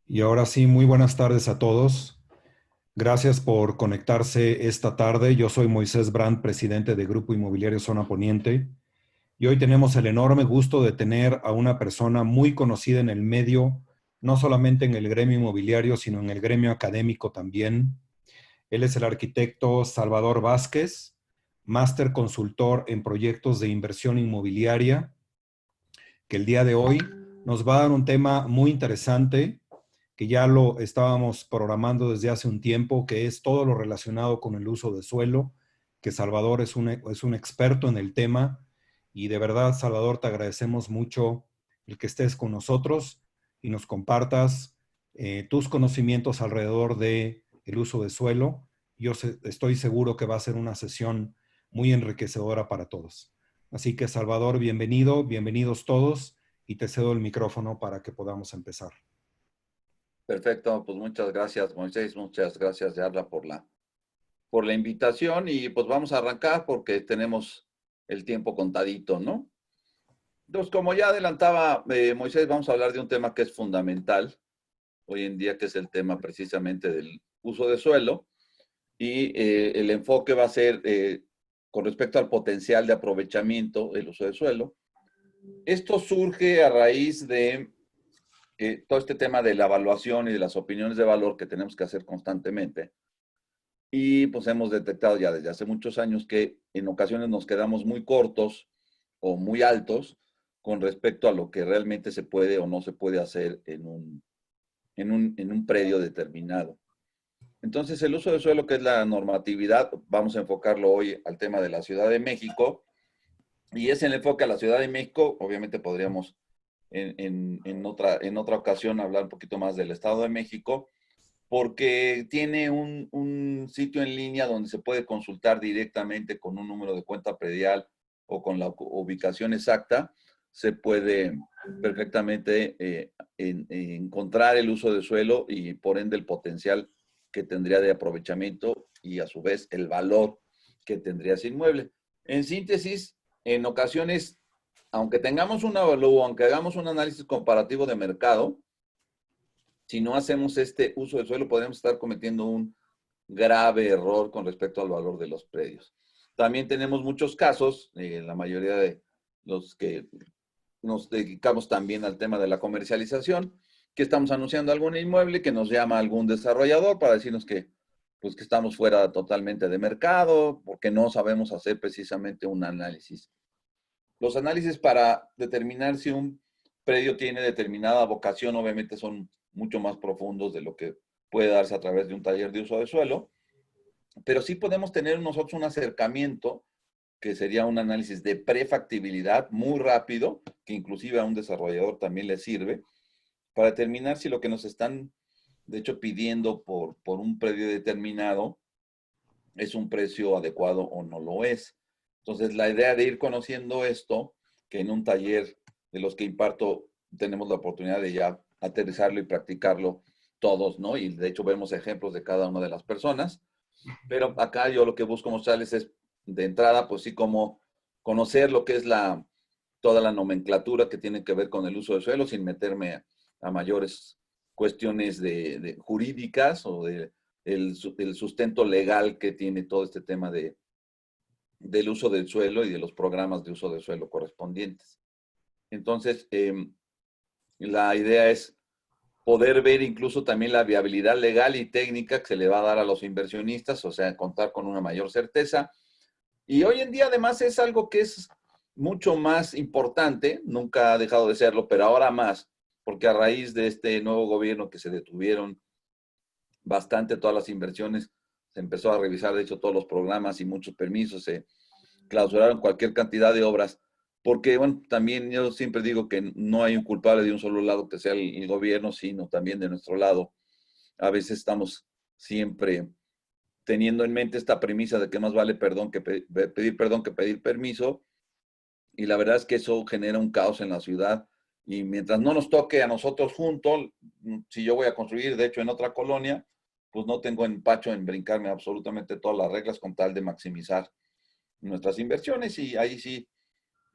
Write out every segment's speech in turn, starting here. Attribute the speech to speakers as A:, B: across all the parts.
A: Y ahora sí, muy buenas tardes a todos. Gracias por conectarse esta tarde. Yo soy Moisés Brandt, presidente de Grupo Inmobiliario Zona Poniente. Y hoy tenemos el enorme gusto de tener a una persona muy conocida en el medio, no solamente en el gremio inmobiliario, sino en el gremio académico también. Él es el arquitecto Salvador Vázquez, máster consultor en proyectos de inversión inmobiliaria, que el día de hoy nos va a dar un tema muy interesante que ya lo estábamos programando desde hace un tiempo, que es todo lo relacionado con el uso de suelo, que Salvador es un experto en el tema. Y de verdad, Salvador, te agradecemos mucho el que estés con nosotros y nos compartas tus conocimientos alrededor de el uso de suelo. Estoy seguro que va a ser una sesión muy enriquecedora para todos. Así que, Salvador, bienvenido, bienvenidos todos, y te cedo el micrófono para que podamos empezar.
B: Perfecto, pues muchas gracias, Moisés, muchas gracias, Yarla, por la invitación y pues vamos a arrancar porque tenemos el tiempo contadito, ¿no? Entonces, como ya adelantaba Moisés, vamos a hablar de un tema que es fundamental hoy en día, que es el tema precisamente del uso de suelo y el enfoque va a ser con respecto al potencial de aprovechamiento del uso de suelo. Esto surge a raíz de todo este tema de la evaluación y de las opiniones de valor que tenemos que hacer constantemente. Y pues hemos detectado ya desde hace muchos años que en ocasiones nos quedamos muy cortos o muy altos con respecto a lo que realmente se puede o no se puede hacer en un predio determinado. Entonces, el uso de suelo, que es la normatividad, vamos a enfocarlo hoy al tema de la Ciudad de México. Y es el enfoque a la Ciudad de México. Obviamente podríamos en otra ocasión hablar un poquito más del Estado de México, porque tiene un sitio en línea donde se puede consultar directamente con un número de cuenta predial o con la ubicación exacta. Se puede perfectamente encontrar el uso de suelo y por ende el potencial que tendría de aprovechamiento y a su vez el valor que tendría ese inmueble. En síntesis, en ocasiones, aunque tengamos un avalúo, aunque hagamos un análisis comparativo de mercado, si no hacemos este uso del suelo, podemos estar cometiendo un grave error con respecto al valor de los predios. También tenemos muchos casos, la mayoría de los que nos dedicamos también al tema de la comercialización, que estamos anunciando algún inmueble, que nos llama algún desarrollador para decirnos que, pues, que estamos fuera totalmente de mercado, porque no sabemos hacer precisamente un análisis. Los análisis para determinar si un predio tiene determinada vocación, obviamente son mucho más profundos de lo que puede darse a través de un taller de uso de suelo, pero sí podemos tener nosotros un acercamiento que sería un análisis de prefactibilidad muy rápido, que inclusive a un desarrollador también le sirve, para determinar si lo que nos están, de hecho, pidiendo por un predio determinado es un precio adecuado o no lo es. Entonces, la idea de ir conociendo esto, que en un taller de los que imparto tenemos la oportunidad de ya aterrizarlo y practicarlo todos, ¿no? Y de hecho vemos ejemplos de cada una de las personas, pero acá yo lo que busco mostrarles es de entrada, pues sí, como conocer lo que es toda la nomenclatura que tiene que ver con el uso del suelo sin meterme a mayores cuestiones de jurídicas o el sustento legal que tiene todo este tema del uso del suelo y de los programas de uso del suelo correspondientes. Entonces, la idea es poder ver incluso también la viabilidad legal y técnica que se le va a dar a los inversionistas, o sea, contar con una mayor certeza. Y hoy en día además es algo que es mucho más importante, nunca ha dejado de serlo, pero ahora más, porque a raíz de este nuevo gobierno que se detuvieron bastante todas las inversiones, se empezó a revisar, de hecho, todos los programas y muchos permisos, se clausuraron cualquier cantidad de obras, porque, bueno, también yo siempre digo que no hay un culpable de un solo lado que sea el gobierno, sino también de nuestro lado. A veces estamos siempre teniendo en mente esta premisa de que más vale pedir perdón que pedir permiso, y la verdad es que eso genera un caos en la ciudad, y mientras no nos toque a nosotros juntos, si yo voy a construir, de hecho, en otra colonia, pues no tengo empacho en brincarme absolutamente todas las reglas con tal de maximizar nuestras inversiones, y ahí sí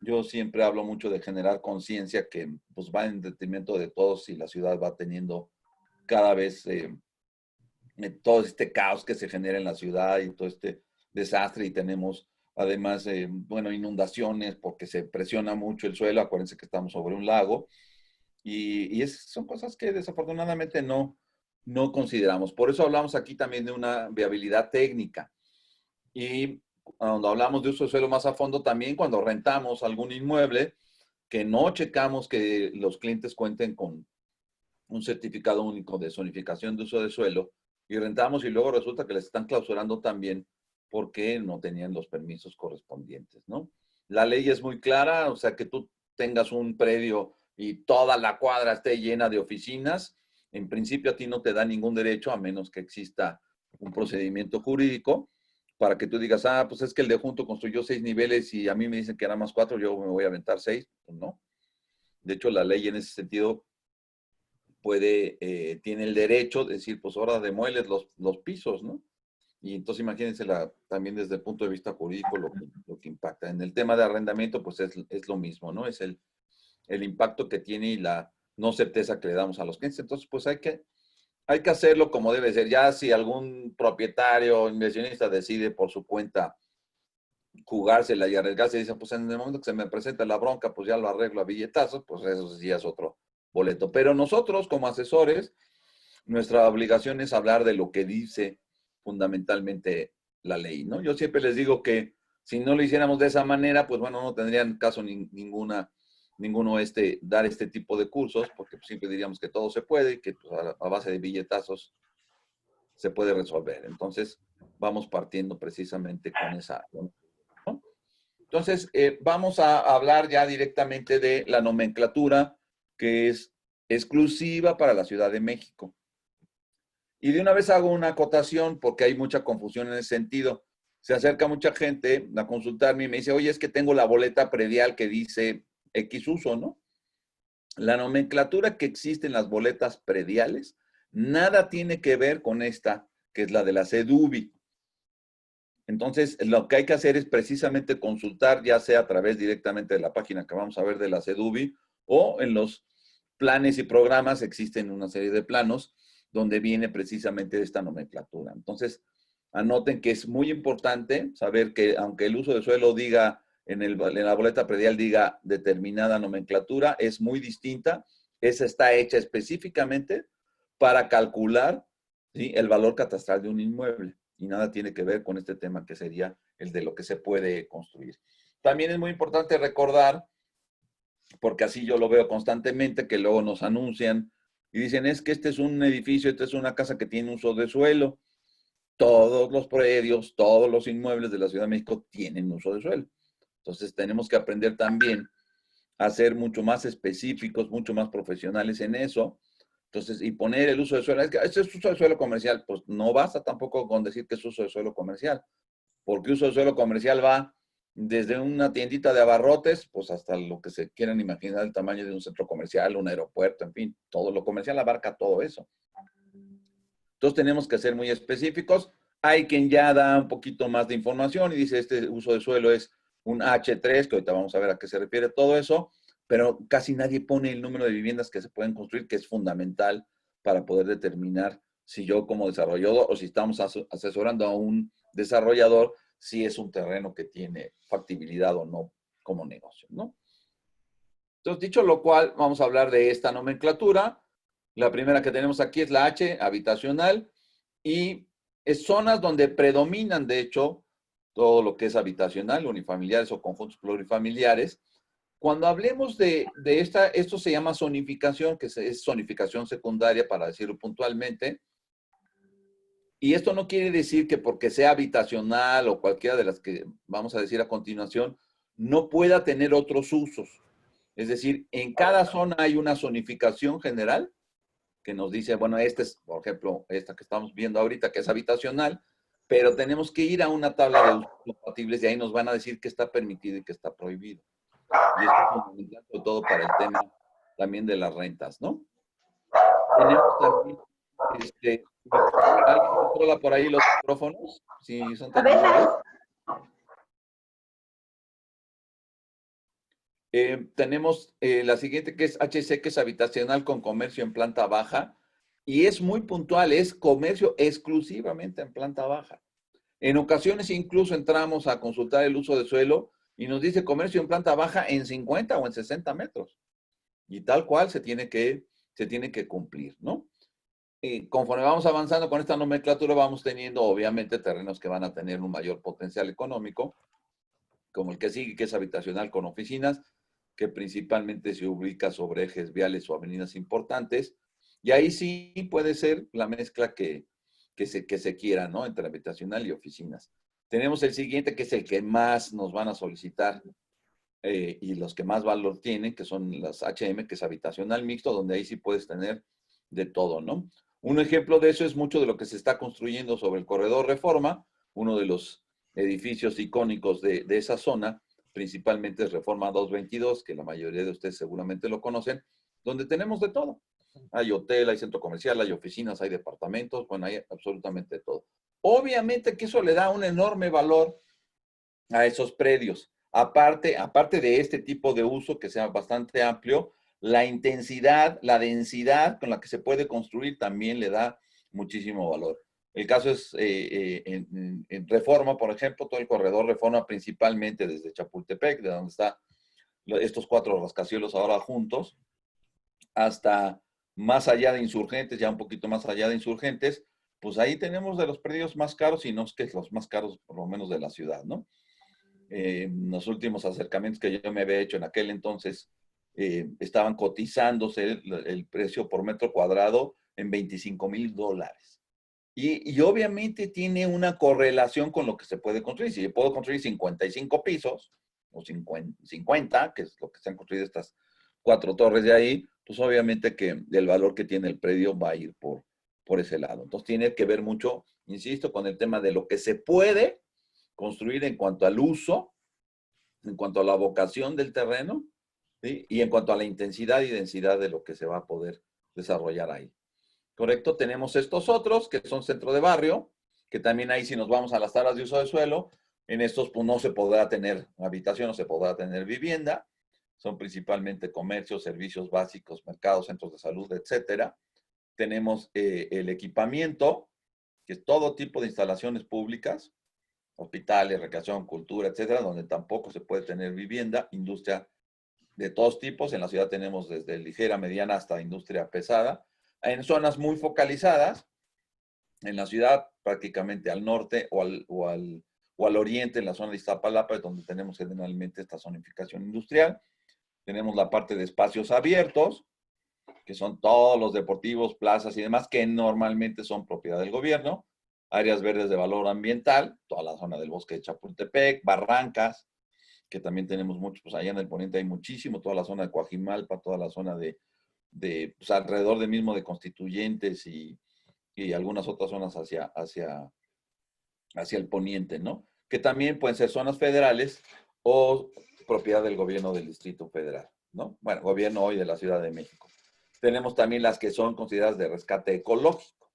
B: Yo siempre hablo mucho de generar conciencia que pues va en detrimento de todos y la ciudad va teniendo cada vez todo este caos que se genera en la ciudad y todo este desastre y tenemos además, bueno, inundaciones porque se presiona mucho el suelo. Acuérdense que estamos sobre un lago son cosas que desafortunadamente no consideramos. Por eso hablamos aquí también de una viabilidad técnica. Y cuando hablamos de uso de suelo más a fondo, también cuando rentamos algún inmueble, que no checamos que los clientes cuenten con un certificado único de zonificación de uso de suelo y rentamos y luego resulta que les están clausurando también porque no tenían los permisos correspondientes, ¿no? La ley es muy clara, o sea, que tú tengas un predio y toda la cuadra esté llena de oficinas, en principio a ti no te da ningún derecho a menos que exista un procedimiento jurídico para que tú digas, ah, pues es que el de junto construyó 6 niveles y a mí me dicen que eran más 4, yo me voy a aventar 6, pues no. De hecho, la ley en ese sentido tiene el derecho de decir, pues ahora demueles los pisos, ¿no? Y entonces imagínense también desde el punto de vista jurídico lo que impacta. En el tema de arrendamiento, pues es lo mismo, ¿no? Es el impacto que tiene y la no certeza que le damos a los clientes. Entonces, pues hay que hacerlo como debe ser. Ya si algún propietario o inversionista decide por su cuenta jugársela y arriesgarse y dice, pues en el momento que se me presenta la bronca, pues ya lo arreglo a billetazos, pues eso sí es otro boleto. Pero nosotros como asesores, nuestra obligación es hablar de lo que dice fundamentalmente la ley, ¿no? Yo siempre les digo que si no lo hiciéramos de esa manera, pues bueno, no tendrían caso ninguno dar este tipo de cursos, porque siempre diríamos que todo se puede y que pues, a base de billetazos se puede resolver. Entonces, vamos partiendo precisamente con esa, ¿no? Entonces, vamos a hablar ya directamente de la nomenclatura que es exclusiva para la Ciudad de México. Y de una vez hago una acotación porque hay mucha confusión en ese sentido. Se acerca mucha gente a consultarme y me dice, oye, es que tengo la boleta predial que dice X uso, ¿no? La nomenclatura que existe en las boletas prediales nada tiene que ver con esta, que es la de la CEDUBI. Entonces, lo que hay que hacer es precisamente consultar, ya sea a través directamente de la página que vamos a ver de la CEDUBI o en los planes y programas, existen una serie de planos donde viene precisamente esta nomenclatura. Entonces, anoten que es muy importante saber que aunque el uso de suelo diga, en la boleta predial diga determinada nomenclatura, es muy distinta. Esa está hecha específicamente para calcular, ¿sí?, el valor catastral de un inmueble y nada tiene que ver con este tema que sería el de lo que se puede construir. También es muy importante recordar, porque así yo lo veo constantemente, que luego nos anuncian y dicen, es que este es un edificio, esta es una casa que tiene uso de suelo. Todos los predios, todos los inmuebles de la Ciudad de México tienen uso de suelo. Entonces tenemos que aprender también a ser mucho más específicos, mucho más profesionales en eso. Entonces, y poner el uso de suelo, es que este es uso de suelo comercial, pues no basta tampoco con decir que es uso de suelo comercial, porque uso de suelo comercial va desde una tiendita de abarrotes, pues hasta lo que se quieran imaginar, el tamaño de un centro comercial, un aeropuerto, en fin, todo lo comercial abarca todo eso. Entonces tenemos que ser muy específicos. Hay quien ya da un poquito más de información y dice, este uso de suelo es un H3, que ahorita vamos a ver a qué se refiere todo eso, pero casi nadie pone el número de viviendas que se pueden construir, que es fundamental para poder determinar si yo como desarrollador o si estamos asesorando a un desarrollador, si es un terreno que tiene factibilidad o no como negocio, ¿no? Entonces, dicho lo cual, vamos a hablar de esta nomenclatura. La primera que tenemos aquí es la H, habitacional, y es zonas donde predominan, de hecho, todo lo que es habitacional, unifamiliares o conjuntos plurifamiliares. Cuando hablemos de esta, esto se llama zonificación, que es zonificación secundaria, para decirlo puntualmente. Y esto no quiere decir que porque sea habitacional o cualquiera de las que vamos a decir a continuación, no pueda tener otros usos. Es decir, en cada zona hay una zonificación general que nos dice, bueno, esta es, por ejemplo, esta que estamos viendo ahorita, que es habitacional, pero tenemos que ir a una tabla de usos compatibles y ahí nos van a decir qué está permitido y qué está prohibido. Y esto es fundamental, sobre todo para el tema también de las rentas, ¿no? Tenemos también, ¿alguien controla por ahí los micrófonos? Si son tan amables. Tenemos la siguiente, que es HC, que es habitacional con comercio en planta baja, y es muy puntual, es comercio exclusivamente en planta baja. En ocasiones incluso entramos a consultar el uso de suelo y nos dice comercio en planta baja en 50 o en 60 metros. Y tal cual se tiene que cumplir, ¿no? Conforme vamos avanzando con esta nomenclatura, vamos teniendo obviamente terrenos que van a tener un mayor potencial económico, como el que sigue, que es habitacional con oficinas, que principalmente se ubica sobre ejes viales o avenidas importantes. Y ahí sí puede ser la mezcla que se quiera, ¿no? Entre habitacional y oficinas. Tenemos el siguiente, que es el que más nos van a solicitar y los que más valor tienen, que son las HM, que es habitacional mixto, donde ahí sí puedes tener de todo, ¿no? Un ejemplo de eso es mucho de lo que se está construyendo sobre el corredor Reforma, uno de los edificios icónicos de esa zona, principalmente es Reforma 222, que la mayoría de ustedes seguramente lo conocen, donde tenemos de todo. Hay hotel, hay centro comercial, hay oficinas, hay departamentos, bueno, hay absolutamente todo. Obviamente que eso le da un enorme valor a esos predios. Aparte de este tipo de uso que sea bastante amplio, la intensidad, la densidad con la que se puede construir también le da muchísimo valor. El caso es en Reforma, por ejemplo, todo el corredor Reforma principalmente desde Chapultepec, de donde están estos 4 rascacielos ahora juntos, hasta más allá de Insurgentes, ya un poquito más allá de Insurgentes, pues ahí tenemos de los predios más caros, y no es que los más caros por lo menos de la ciudad, ¿no? Los últimos acercamientos que yo me había hecho en aquel entonces, estaban cotizándose el precio por metro cuadrado en $25,000. Y obviamente tiene una correlación con lo que se puede construir. Si yo puedo construir 55 pisos o 50, que es lo que se han construido estas 4 torres de ahí, pues obviamente que el valor que tiene el predio va a ir por ese lado. Entonces tiene que ver mucho, insisto, con el tema de lo que se puede construir en cuanto al uso, en cuanto a la vocación del terreno, ¿sí? Y en cuanto a la intensidad y densidad de lo que se va a poder desarrollar ahí. ¿Correcto? Tenemos estos otros que son centro de barrio, que también ahí si nos vamos a las tablas de uso de suelo, en estos pues no se podrá tener habitación, no se podrá tener vivienda, son principalmente comercios, servicios básicos, mercados, centros de salud, etcétera. Tenemos el equipamiento, que es todo tipo de instalaciones públicas, hospitales, recreación, cultura, etcétera, donde tampoco se puede tener vivienda, industria de todos tipos. En la ciudad tenemos desde ligera, mediana hasta industria pesada, en zonas muy focalizadas, en la ciudad prácticamente al norte o al oriente, en la zona de Iztapalapa, donde tenemos generalmente esta zonificación industrial. Tenemos la parte de espacios abiertos, que son todos los deportivos, plazas y demás, que normalmente son propiedad del gobierno. Áreas verdes de valor ambiental, toda la zona del bosque de Chapultepec, barrancas, que también tenemos muchos, pues allá en el poniente hay muchísimo, toda la zona de Coajimalpa, toda la zona de pues alrededor de mismo de Constituyentes y algunas otras zonas hacia el poniente, ¿no? Que también pueden ser zonas federales o propiedad del gobierno del Distrito Federal, ¿no? Bueno, gobierno hoy de la Ciudad de México. Tenemos también las que son consideradas de rescate ecológico.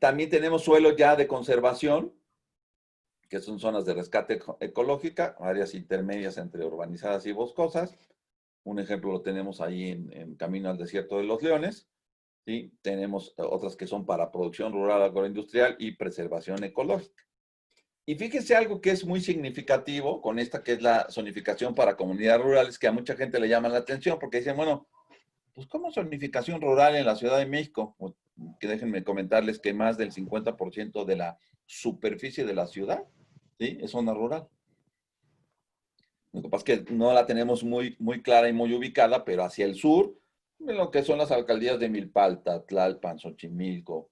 B: También tenemos suelo ya de conservación, que son zonas de rescate ecológica, áreas intermedias entre urbanizadas y boscosas. Un ejemplo lo tenemos ahí en Camino al Desierto de los Leones. ¿Sí? Tenemos otras que son para producción rural agroindustrial y preservación ecológica. Y fíjense algo que es muy significativo con esta que es la zonificación para comunidades rurales, que a mucha gente le llama la atención porque dicen, bueno, pues ¿cómo zonificación rural en la Ciudad de México? Pues, que déjenme comentarles que más del 50% de la superficie de la ciudad, ¿sí? Es zona rural. Lo que pasa es que no la tenemos muy clara y muy ubicada, pero hacia el sur, en lo que son las alcaldías de Milpalta, Tlalpan, Xochimilco,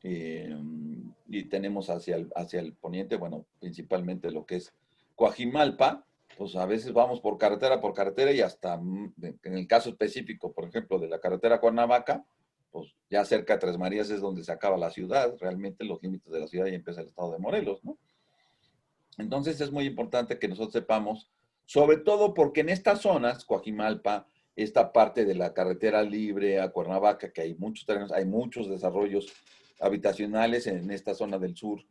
B: y tenemos hacia el poniente, bueno, principalmente lo que es Coajimalpa, pues a veces vamos por carretera y hasta, en el caso específico, por ejemplo, de la carretera Cuernavaca, pues ya cerca de Tres Marías es donde se acaba la ciudad, realmente los límites de la ciudad y empieza el estado de Morelos, ¿no? Entonces es muy importante que nosotros sepamos, sobre todo porque en estas zonas, Coajimalpa, esta parte de la carretera libre a Cuernavaca, que hay muchos terrenos, hay muchos desarrollos habitacionales en esta zona del sur,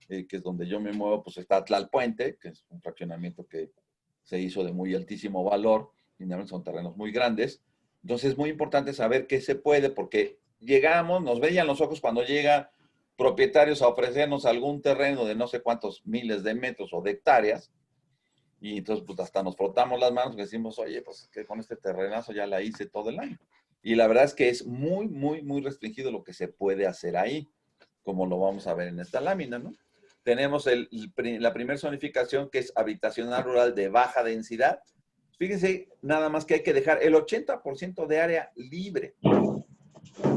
B: que es donde yo me muevo, pues está Tlalpuente, que es un fraccionamiento que se hizo de muy altísimo valor, finalmente son terrenos muy grandes. Entonces es muy importante saber qué se puede, porque llegamos, nos veían los ojos cuando llegan propietarios a ofrecernos algún terreno de no sé cuántos miles de metros o de hectáreas, y entonces pues hasta nos frotamos las manos y decimos, oye, pues que con este terrenazo ya la hice todo el año. Y la verdad es que es muy, muy, muy restringido lo que se puede hacer ahí, como lo vamos a ver en esta lámina, ¿no? Tenemos la primera zonificación, que es habitacional rural de baja densidad. Fíjense, nada más que hay que dejar el 80% de área libre.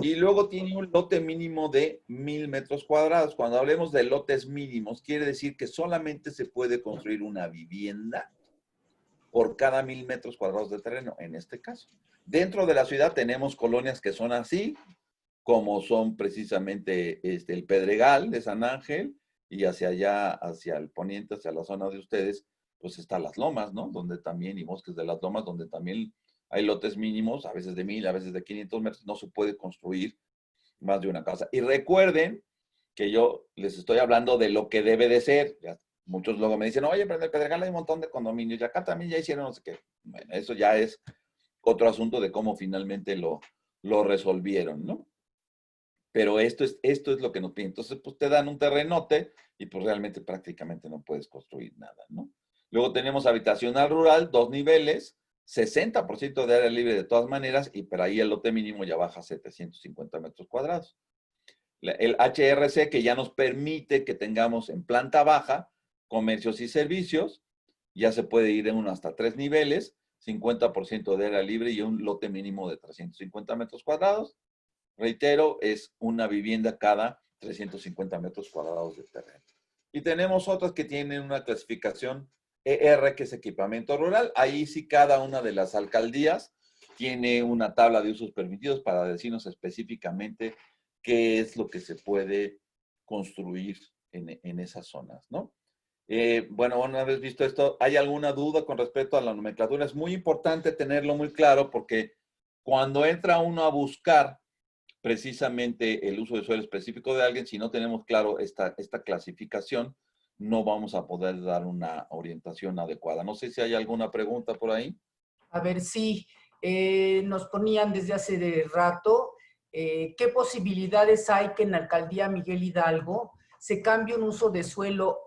B: Y luego tiene un lote mínimo de 1000 metros cuadrados. Cuando hablemos de lotes mínimos, quiere decir que solamente se puede construir una vivienda por cada 1000 metros cuadrados de terreno, en este caso. Dentro de la ciudad tenemos colonias que son así, como son precisamente el Pedregal de San Ángel, y hacia allá, hacia el poniente, hacia la zona de ustedes, pues están las lomas, ¿no? Donde también, y bosques de las lomas, donde también hay lotes mínimos, a veces de 1000, a veces de 500 metros, no se puede construir más de una casa. Y recuerden que yo les estoy hablando de lo que debe de ser. Ya, muchos luego me dicen, oye, pero en el Pedregal hay un montón de condominios, y acá también ya hicieron no sé qué. Bueno, eso ya es otro asunto de cómo finalmente lo resolvieron, ¿no? Pero esto es lo que nos piden. Entonces, pues te dan un terrenote y pues realmente prácticamente no puedes construir nada, ¿no? Luego tenemos habitacional rural, 2 niveles, 60% de área libre de todas maneras, y por ahí el lote mínimo ya baja a 750 metros cuadrados. El HRC, que ya nos permite que tengamos en planta baja comercios y servicios, ya se puede ir en uno hasta 3 niveles, 50% de área libre y un lote mínimo de 350 metros cuadrados. Reitero, es una vivienda cada 350 metros cuadrados de terreno. Y tenemos otras que tienen una clasificación ER, que es equipamiento rural. Ahí sí cada una de las alcaldías tiene una tabla de usos permitidos para decirnos específicamente qué es lo que se puede construir en esas zonas, ¿no? Bueno, una vez visto esto, ¿hay alguna duda con respecto a la nomenclatura? Es muy importante tenerlo muy claro, porque cuando entra uno a buscar precisamente el uso de suelo específico de alguien, si no tenemos claro esta clasificación, no vamos a poder dar una orientación adecuada. No sé si hay alguna pregunta por ahí.
C: A ver si nos ponían desde hace de rato qué posibilidades hay que en la alcaldía Miguel Hidalgo se cambie un uso de suelo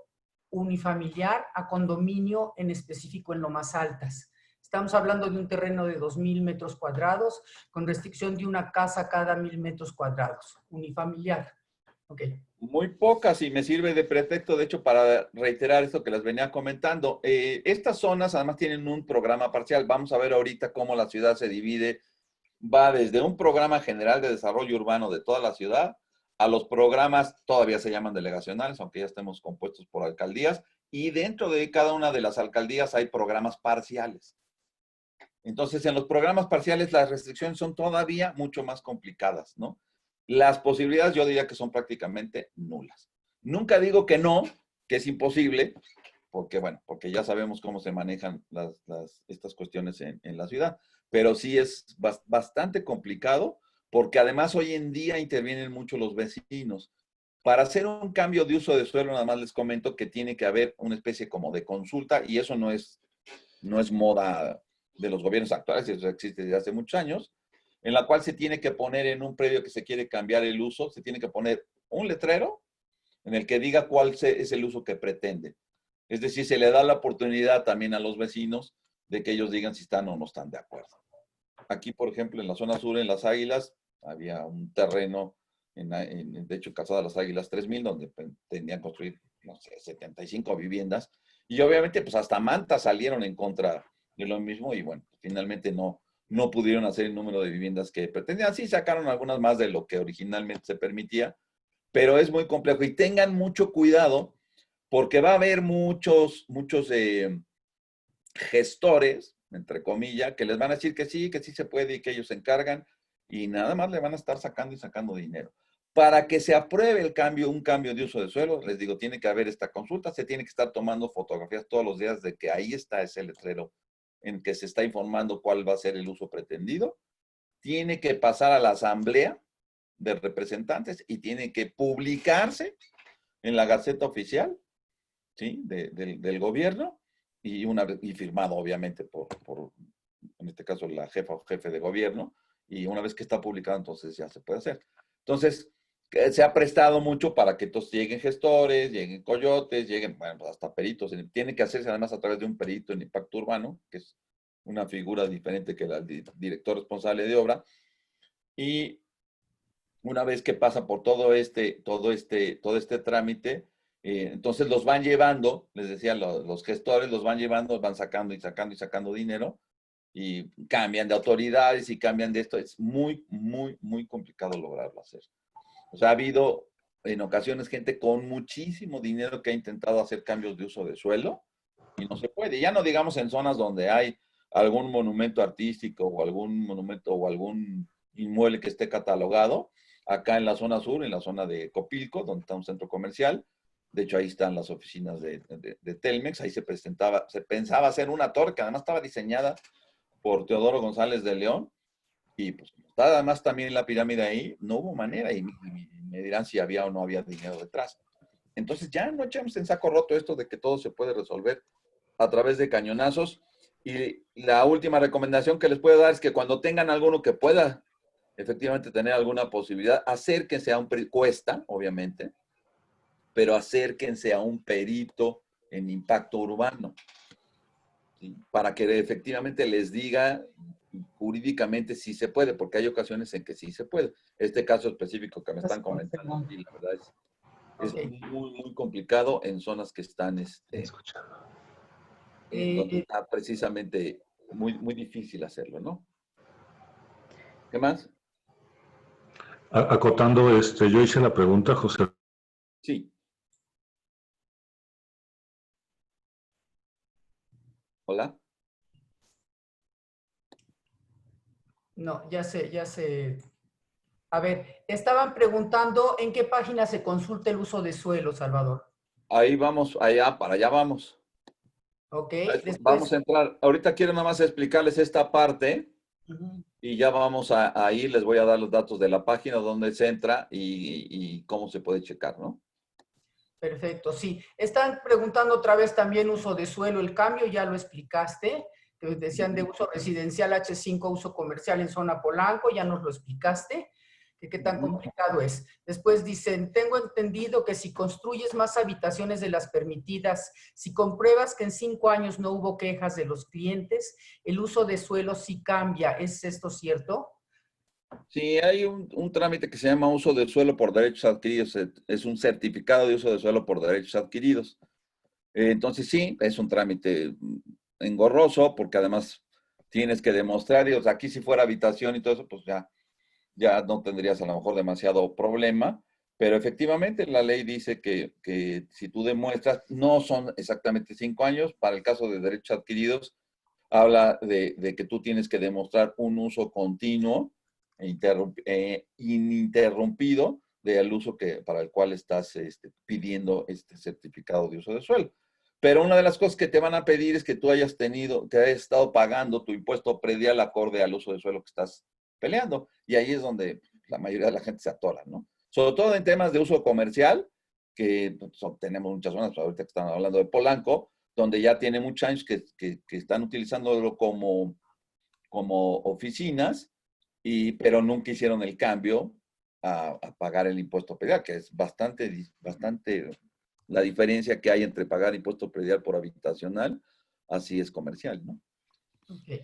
C: unifamiliar a condominio, en específico en Lomas Altas. Estamos hablando de un terreno de 2000 metros cuadrados con restricción de una casa cada 1000 metros cuadrados, unifamiliar. Ok.
B: Muy pocas, y me sirve de pretexto, de hecho, para reiterar esto que les venía comentando. Estas zonas además tienen un programa parcial. Vamos a ver ahorita cómo la ciudad se divide. Va desde un programa general de desarrollo urbano de toda la ciudad a los programas, todavía se llaman delegacionales, aunque ya estemos compuestos por alcaldías, y dentro de cada una de las alcaldías hay programas parciales. Entonces, en los programas parciales las restricciones son todavía mucho más complicadas, ¿no? Las posibilidades yo diría que son prácticamente nulas. Nunca digo que no, que es imposible, porque bueno, porque ya sabemos cómo se manejan estas cuestiones en la ciudad, pero sí es bastante complicado, porque además hoy en día intervienen mucho los vecinos. Para hacer un cambio de uso de suelo, nada más les comento que tiene que haber una especie como de consulta, y eso no es moda de los gobiernos actuales, eso existe desde hace muchos años, en la cual se tiene que poner en un predio que se quiere cambiar el uso, se tiene que poner un letrero en el que diga cuál es el uso que pretende. Es decir, se le da la oportunidad también a los vecinos de que ellos digan si están o no están de acuerdo. Aquí, por ejemplo, en la zona sur, en Las Águilas, había un terreno, de hecho, Calzada Las Águilas 3000, donde tenían construir, no sé, 75 viviendas. Y obviamente, pues hasta Manta salieron en contra de lo mismo, y bueno, finalmente no pudieron hacer el número de viviendas que pretendían. Sí sacaron algunas más de lo que originalmente se permitía, pero es muy complejo. Y tengan mucho cuidado, porque va a haber muchos gestores, entre comillas, que les van a decir que sí se puede y que ellos se encargan, y nada más le van a estar sacando y sacando dinero. Para que se apruebe un cambio de uso de suelo, les digo, tiene que haber esta consulta, se tiene que estar tomando fotografías todos los días de que ahí está ese letrero en que se está informando cuál va a ser el uso pretendido. Tiene que pasar a la asamblea de representantes y tiene que publicarse en la Gaceta Oficial, ¿sí? del gobierno. y firmado obviamente por, en este caso, la jefa o jefe de gobierno, y una vez que está publicado, entonces ya se puede hacer. Entonces, se ha prestado mucho para que entonces lleguen gestores, lleguen coyotes, lleguen, bueno, pues hasta peritos. Tiene que hacerse además a través de un perito en impacto urbano, que es una figura diferente que el director responsable de obra. Y una vez que pasa por todo este trámite, entonces los van llevando, les decía, los gestores los van llevando, van sacando y sacando y sacando dinero, y cambian de autoridades y cambian de esto. Es muy, muy, muy complicado lograrlo hacer. O sea, ha habido en ocasiones gente con muchísimo dinero que ha intentado hacer cambios de uso de suelo y no se puede. Ya no digamos en zonas donde hay algún monumento artístico o algún monumento o algún inmueble que esté catalogado. Acá en la zona sur, en la zona de Copilco, donde está un centro comercial. De hecho, ahí están las oficinas de Telmex. Ahí se pensaba hacer una torre que además estaba diseñada por Teodoro González de León. Y pues, además también la pirámide ahí, no hubo manera. Y me dirán si había o no había dinero detrás. Entonces, ya no echemos en saco roto esto de que todo se puede resolver a través de cañonazos. Y la última recomendación que les puedo dar es que cuando tengan alguno que pueda efectivamente tener alguna posibilidad, acérquense a un perito, cuesta, obviamente, pero acérquense a un perito en impacto urbano, ¿sí? Para que efectivamente les diga jurídicamente si se puede, porque hay ocasiones en que sí se puede. Este caso específico que me están comentando, y la verdad es muy, muy complicado en zonas que están donde está precisamente muy, muy difícil hacerlo, ¿no? ¿Qué más?
D: Acotando, yo hice la pregunta, José.
B: Sí. Hola.
C: No, ya sé. A ver, estaban preguntando en qué página se consulta el uso de suelo, Salvador.
B: Ahí vamos, allá, para allá vamos.
C: Ok,
B: Después,
C: después.
B: vamos a entrar. Ahorita quiero nada más explicarles esta parte y ya vamos a ir. Les voy a dar los datos de la página donde se entra y cómo se puede checar, ¿no?
C: Perfecto, sí. Están preguntando otra vez también uso de suelo, el cambio, ya lo explicaste. Que decían de uso residencial H5, uso comercial en zona Polanco, ya nos lo explicaste. Que qué tan complicado es. Después dicen, tengo entendido que si construyes más habitaciones de las permitidas, si compruebas que en 5 años no hubo quejas de los clientes, el uso de suelo sí cambia. ¿Es esto cierto?
B: Sí, hay un trámite que se llama uso de suelo por derechos adquiridos. Es un certificado de uso de suelo por derechos adquiridos. Entonces sí, es un trámite engorroso porque además tienes que demostrar, y, o sea, aquí si fuera habitación y todo eso, pues ya no tendrías a lo mejor demasiado problema, pero efectivamente la ley dice que si tú demuestras, no son exactamente 5 años, para el caso de derechos adquiridos, habla de que tú tienes que demostrar un uso continuo ininterrumpido del uso para el cual estás pidiendo este certificado de uso de suelo. Pero una de las cosas que te van a pedir es que tú hayas estado pagando tu impuesto predial acorde al uso de suelo que estás peleando. Y ahí es donde la mayoría de la gente se atora, ¿no? Sobre todo en temas de uso comercial, que pues, tenemos muchas zonas, ahorita que están hablando de Polanco, donde ya tiene muchos años que están utilizándolo como oficinas, pero nunca hicieron el cambio a pagar el impuesto predial, que es bastante la diferencia que hay entre pagar impuesto predial por habitacional, así es comercial, ¿no?
C: Okay.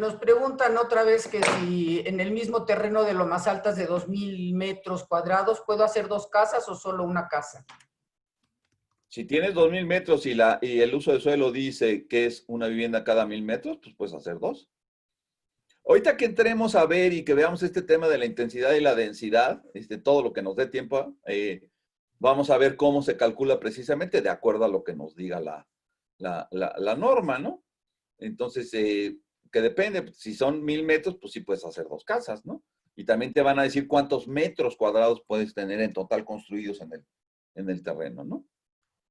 C: Nos preguntan otra vez que si en el mismo terreno de Lomas Altas de 2,000 metros cuadrados, ¿puedo hacer 2 casas o solo una casa?
B: Si tienes 2,000 metros y el uso de suelo dice que es una vivienda cada 1,000 metros, pues puedes hacer 2. Ahorita que entremos a ver y que veamos este tema de la intensidad y la densidad, todo lo que nos dé tiempo, vamos a ver cómo se calcula precisamente de acuerdo a lo que nos diga la norma, ¿no? Entonces, que depende, si son 1,000 metros, pues sí puedes hacer 2 casas, ¿no? Y también te van a decir cuántos metros cuadrados puedes tener en total construidos en el terreno, ¿no?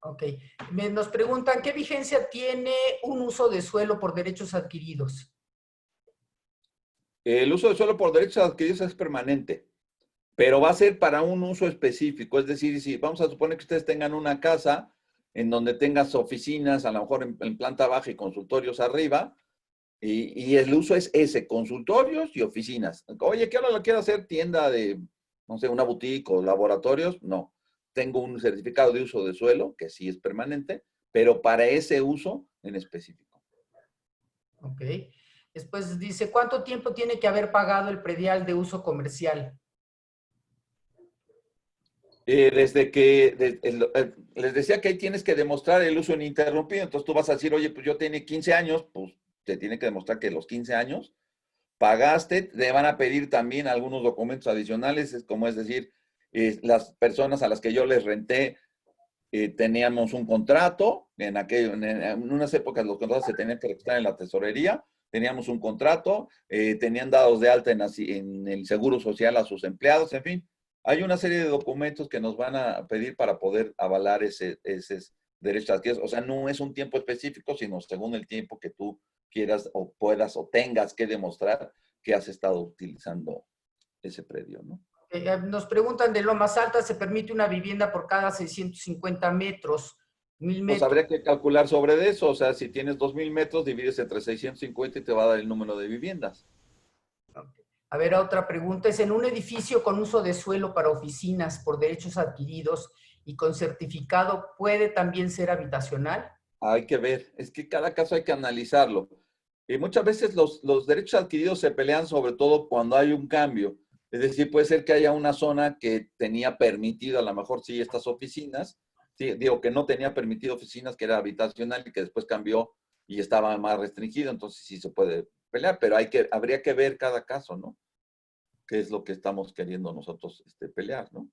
C: Ok. Nos preguntan, ¿qué vigencia tiene un uso de suelo por derechos adquiridos?
B: El uso de suelo por derechos adquiridos es permanente, pero va a ser para un uso específico. Es decir, si vamos a suponer que ustedes tengan una casa en donde tengas oficinas, a lo mejor en planta baja y consultorios arriba, y el uso es ese, consultorios y oficinas. Oye, ¿qué hora lo quiero hacer? Tienda de, no sé, una boutique o laboratorios. No. Tengo un certificado de uso de suelo, que sí es permanente, pero para ese uso en específico.
C: Ok. Después dice, ¿cuánto tiempo tiene que haber pagado el predial de uso comercial?
B: Les decía que ahí tienes que demostrar el uso ininterrumpido. Entonces tú vas a decir, oye, pues yo tenía 15 años, pues te tiene que demostrar que los 15 años pagaste. Te van a pedir también algunos documentos adicionales, como es decir, las personas a las que yo les renté teníamos un contrato. En unas épocas los contratos se tenían que registrar en la tesorería. Teníamos un contrato, tenían dados de alta en el seguro social a sus empleados, en fin. Hay una serie de documentos que nos van a pedir para poder avalar esos derechos adquiridos. O sea, no es un tiempo específico, sino según el tiempo que tú quieras o puedas o tengas que demostrar que has estado utilizando ese predio, ¿no?
C: Nos preguntan de Lomas Altas, ¿se permite una vivienda por cada 650 metros? 1000
B: Pues
C: metros.
B: habría que calcular sobre eso. O sea, si tienes 2,000 metros, divides entre 650 y te va a dar el número de viviendas.
C: A ver, otra pregunta. ¿Es en un edificio con uso de suelo para oficinas por derechos adquiridos y con certificado puede también ser habitacional?
B: Hay que ver. Es que cada caso hay que analizarlo. Y muchas veces los derechos adquiridos se pelean sobre todo cuando hay un cambio. Es decir, puede ser que haya una zona que tenía permitido, a lo mejor sí, estas oficinas. Sí, digo que no tenía permitido oficinas, que era habitacional y que después cambió y estaba más restringido. Entonces sí se puede pelear, pero habría que ver cada caso, ¿no? Qué es lo que estamos queriendo nosotros pelear, ¿no?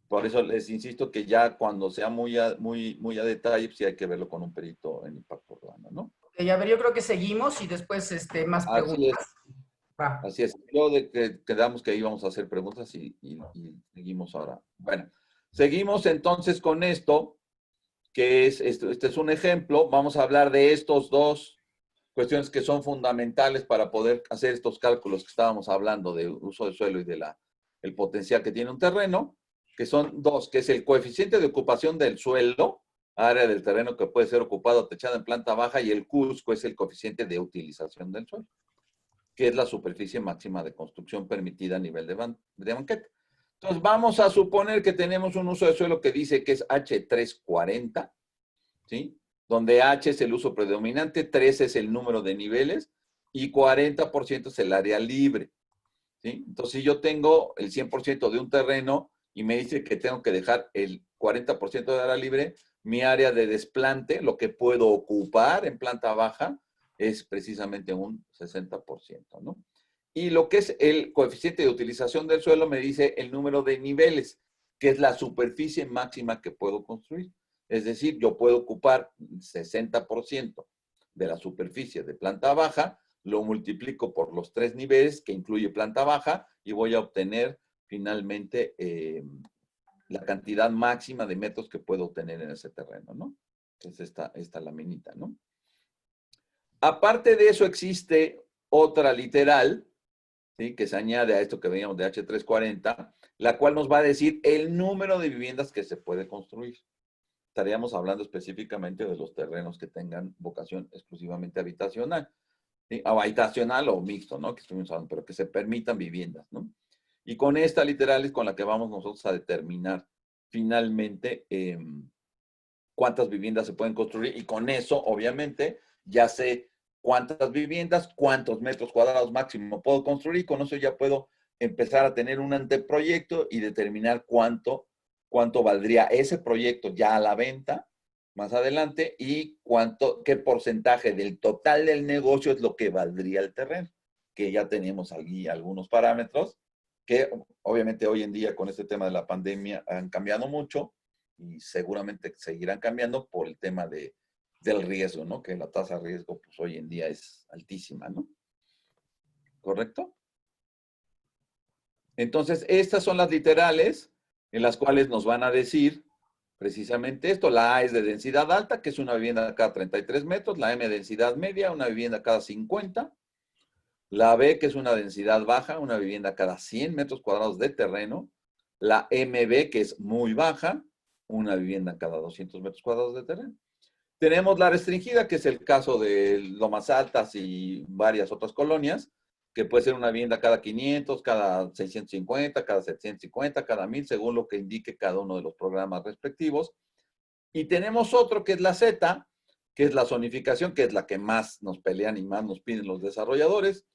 B: Por eso les insisto que ya cuando sea muy a detalle, pues sí hay que verlo con un perito en impacto urbano, ¿no?
C: A ver, yo creo que seguimos y después más
B: Así es,
C: preguntas. Va.
B: así es. Yo de que quedamos que íbamos a hacer preguntas y seguimos ahora. Bueno, seguimos entonces con esto, que es, este es un ejemplo. Vamos a hablar de estos dos cuestiones que son fundamentales para poder hacer estos cálculos que estábamos hablando de uso del suelo y de el potencial que tiene un terreno, que son dos, que es el coeficiente de ocupación del suelo, área del terreno que puede ser ocupado o techado en planta baja, y el CUSCO es el coeficiente de utilización del suelo, que es la superficie máxima de construcción permitida a nivel de banqueta. Entonces vamos a suponer que tenemos un uso de suelo que dice que es H340, ¿sí? Donde H es el uso predominante, 3 es el número de niveles y 40% es el área libre, ¿sí? Entonces, si yo tengo el 100% de un terreno y me dice que tengo que dejar el 40% de área libre, mi área de desplante, lo que puedo ocupar en planta baja, es precisamente un 60%, ¿no? Y lo que es el coeficiente de utilización del suelo me dice el número de niveles, que es la superficie máxima que puedo construir. Es decir, yo puedo ocupar 60% de la superficie de planta baja, lo multiplico por los 3 niveles que incluye planta baja y voy a obtener finalmente la cantidad máxima de metros que puedo obtener en ese terreno, ¿no? Es esta laminita, ¿no? Aparte de eso existe otra literal, ¿sí? Que se añade a esto que veíamos de H340, la cual nos va a decir el número de viviendas que se puede construir. Estaríamos hablando específicamente de los terrenos que tengan vocación exclusivamente habitacional, ¿sí? O habitacional o mixto, ¿no? Que estuvimos hablando, pero que se permitan viviendas, ¿no? Y con esta literal es con la que vamos nosotros a determinar finalmente cuántas viviendas se pueden construir y con eso, obviamente, ya sé cuántas viviendas, cuántos metros cuadrados máximo puedo construir y con eso ya puedo empezar a tener un anteproyecto y determinar cuánto valdría ese proyecto ya a la venta más adelante y qué porcentaje del total del negocio es lo que valdría el terreno, que ya tenemos aquí algunos parámetros que obviamente hoy en día con este tema de la pandemia han cambiado mucho y seguramente seguirán cambiando por el tema del riesgo, ¿no? Que la tasa de riesgo pues hoy en día es altísima, ¿no? ¿Correcto? Entonces, estas son las literales en las cuales nos van a decir precisamente esto. La A es de densidad alta, que es una vivienda cada 33 metros. La M, densidad media, una vivienda cada 50. La B, que es una densidad baja, una vivienda cada 100 metros cuadrados de terreno. La MB, que es muy baja. una vivienda cada 200 metros cuadrados de terreno. Tenemos la restringida, que es el caso de Lomas Altas y varias otras colonias, que puede ser una vivienda cada 500, cada 650, cada 750, cada 1000, según lo que indique cada uno de los programas respectivos. Y tenemos otro que es la Z, que es la zonificación, que es la que más nos pelean y más nos piden los desarrolladores,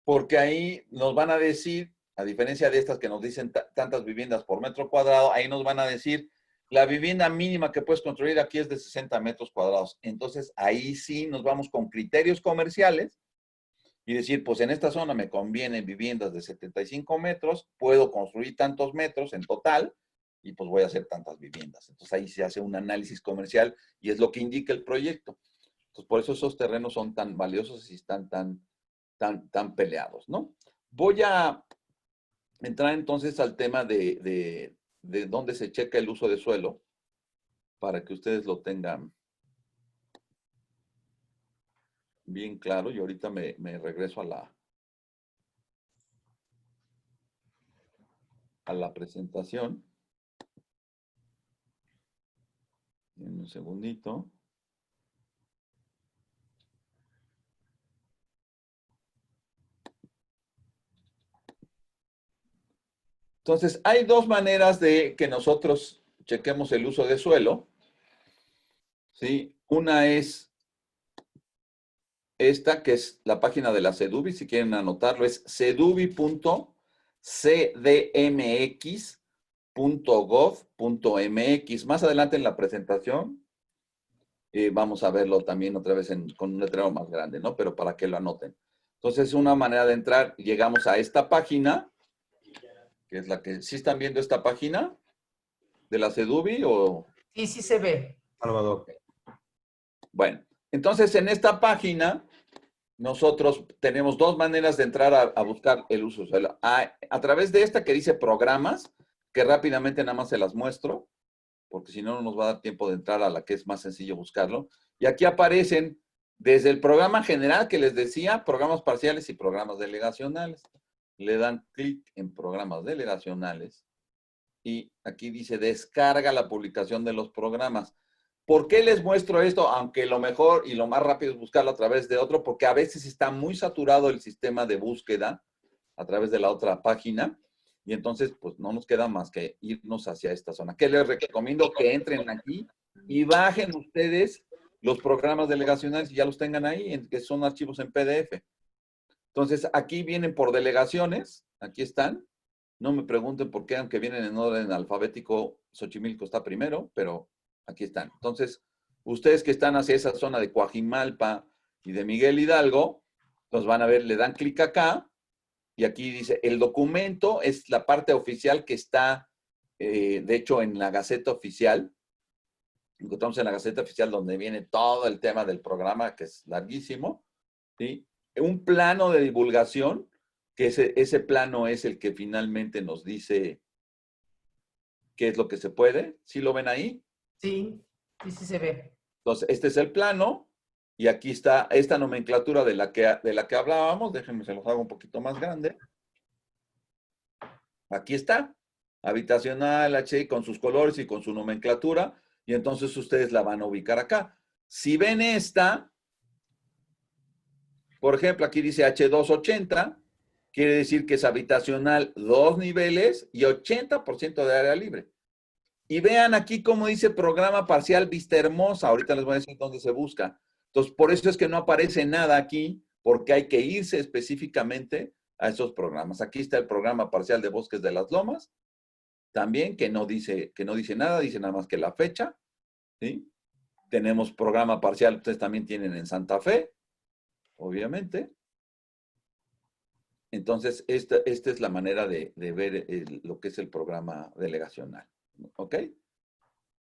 B: porque ahí nos van a decir, a diferencia de estas que nos dicen tantas viviendas por metro cuadrado, ahí nos van a decir, la vivienda mínima que puedes construir aquí es de 60 metros cuadrados. Entonces, ahí sí nos vamos con criterios comerciales y decir, pues en esta zona me convienen viviendas de 75 metros, puedo construir tantos metros en total y pues voy a hacer tantas viviendas. Entonces, ahí se hace un análisis comercial y es lo que indica el proyecto. Entonces, por eso esos terrenos son tan valiosos y están tan peleados, ¿no? Voy a entrar entonces al tema de dónde se checa el uso de suelo para que ustedes lo tengan bien claro. Y ahorita me regreso a la presentación. En un segundito. Entonces, hay dos maneras de que nosotros chequemos el uso de suelo, ¿sí? Una es esta, que es la página de la CEDUBI, si quieren anotarlo, es cedubi.cdmx.gov.mx. Más adelante en la presentación vamos a verlo también otra vez con un letrero más grande, ¿no? Pero para que lo anoten. Entonces, una manera de entrar, llegamos a esta página, que es la que, ¿sí están viendo esta página de la CEDUBI o...?
C: Sí, sí se ve.
A: Salvador.
B: Bueno, entonces en esta página nosotros tenemos dos maneras de entrar a buscar el uso. A través de esta que dice programas, que rápidamente nada más se las muestro, porque si no, no nos va a dar tiempo de entrar a la que es más sencillo buscarlo. Y aquí aparecen desde el programa general que les decía, programas parciales y programas delegacionales. Le dan clic en programas delegacionales y aquí dice descarga la publicación de los programas. ¿Por qué les muestro esto? Aunque lo mejor y lo más rápido es buscarlo a través de otro, porque a veces está muy saturado el sistema de búsqueda a través de la otra página y entonces pues no nos queda más que irnos hacia esta zona. ¿Qué les recomiendo? Que entren aquí y bajen ustedes los programas delegacionales y ya los tengan ahí, que son archivos en PDF. Entonces aquí vienen por delegaciones, aquí están. No me pregunten por qué, aunque vienen en orden alfabético, Xochimilco está primero, pero aquí están. Entonces, ustedes que están hacia esa zona de Coajimalpa y de Miguel Hidalgo, los van a ver, le dan clic acá y aquí dice, el documento es la parte oficial que está, de hecho, en la Gaceta Oficial. Encontramos en la Gaceta Oficial donde viene todo el tema del programa, que es larguísimo, ¿sí? Un plano de divulgación, que ese plano es el que finalmente nos dice qué es lo que se puede. ¿Sí lo ven ahí?
C: Sí, sí, sí se ve.
B: Entonces, este es el plano y aquí está esta nomenclatura de la que hablábamos. Déjenme, se los hago un poquito más grande. Aquí está, habitacional, H, con sus colores y con su nomenclatura, y entonces ustedes la van a ubicar acá. Si ven esta, por ejemplo, aquí dice H280, quiere decir que es habitacional 2 niveles y 80% de área libre. Y vean aquí cómo dice programa parcial Vista Hermosa. Ahorita les voy a decir dónde se busca. Entonces, por eso es que no aparece nada aquí, porque hay que irse específicamente a esos programas. Aquí está el programa parcial de Bosques de las Lomas, también que no dice nada, dice nada más que la fecha, ¿sí? Tenemos programa parcial, ustedes también tienen en Santa Fe, obviamente. Entonces, esta es la manera de ver lo que es el programa delegacional, ¿ok?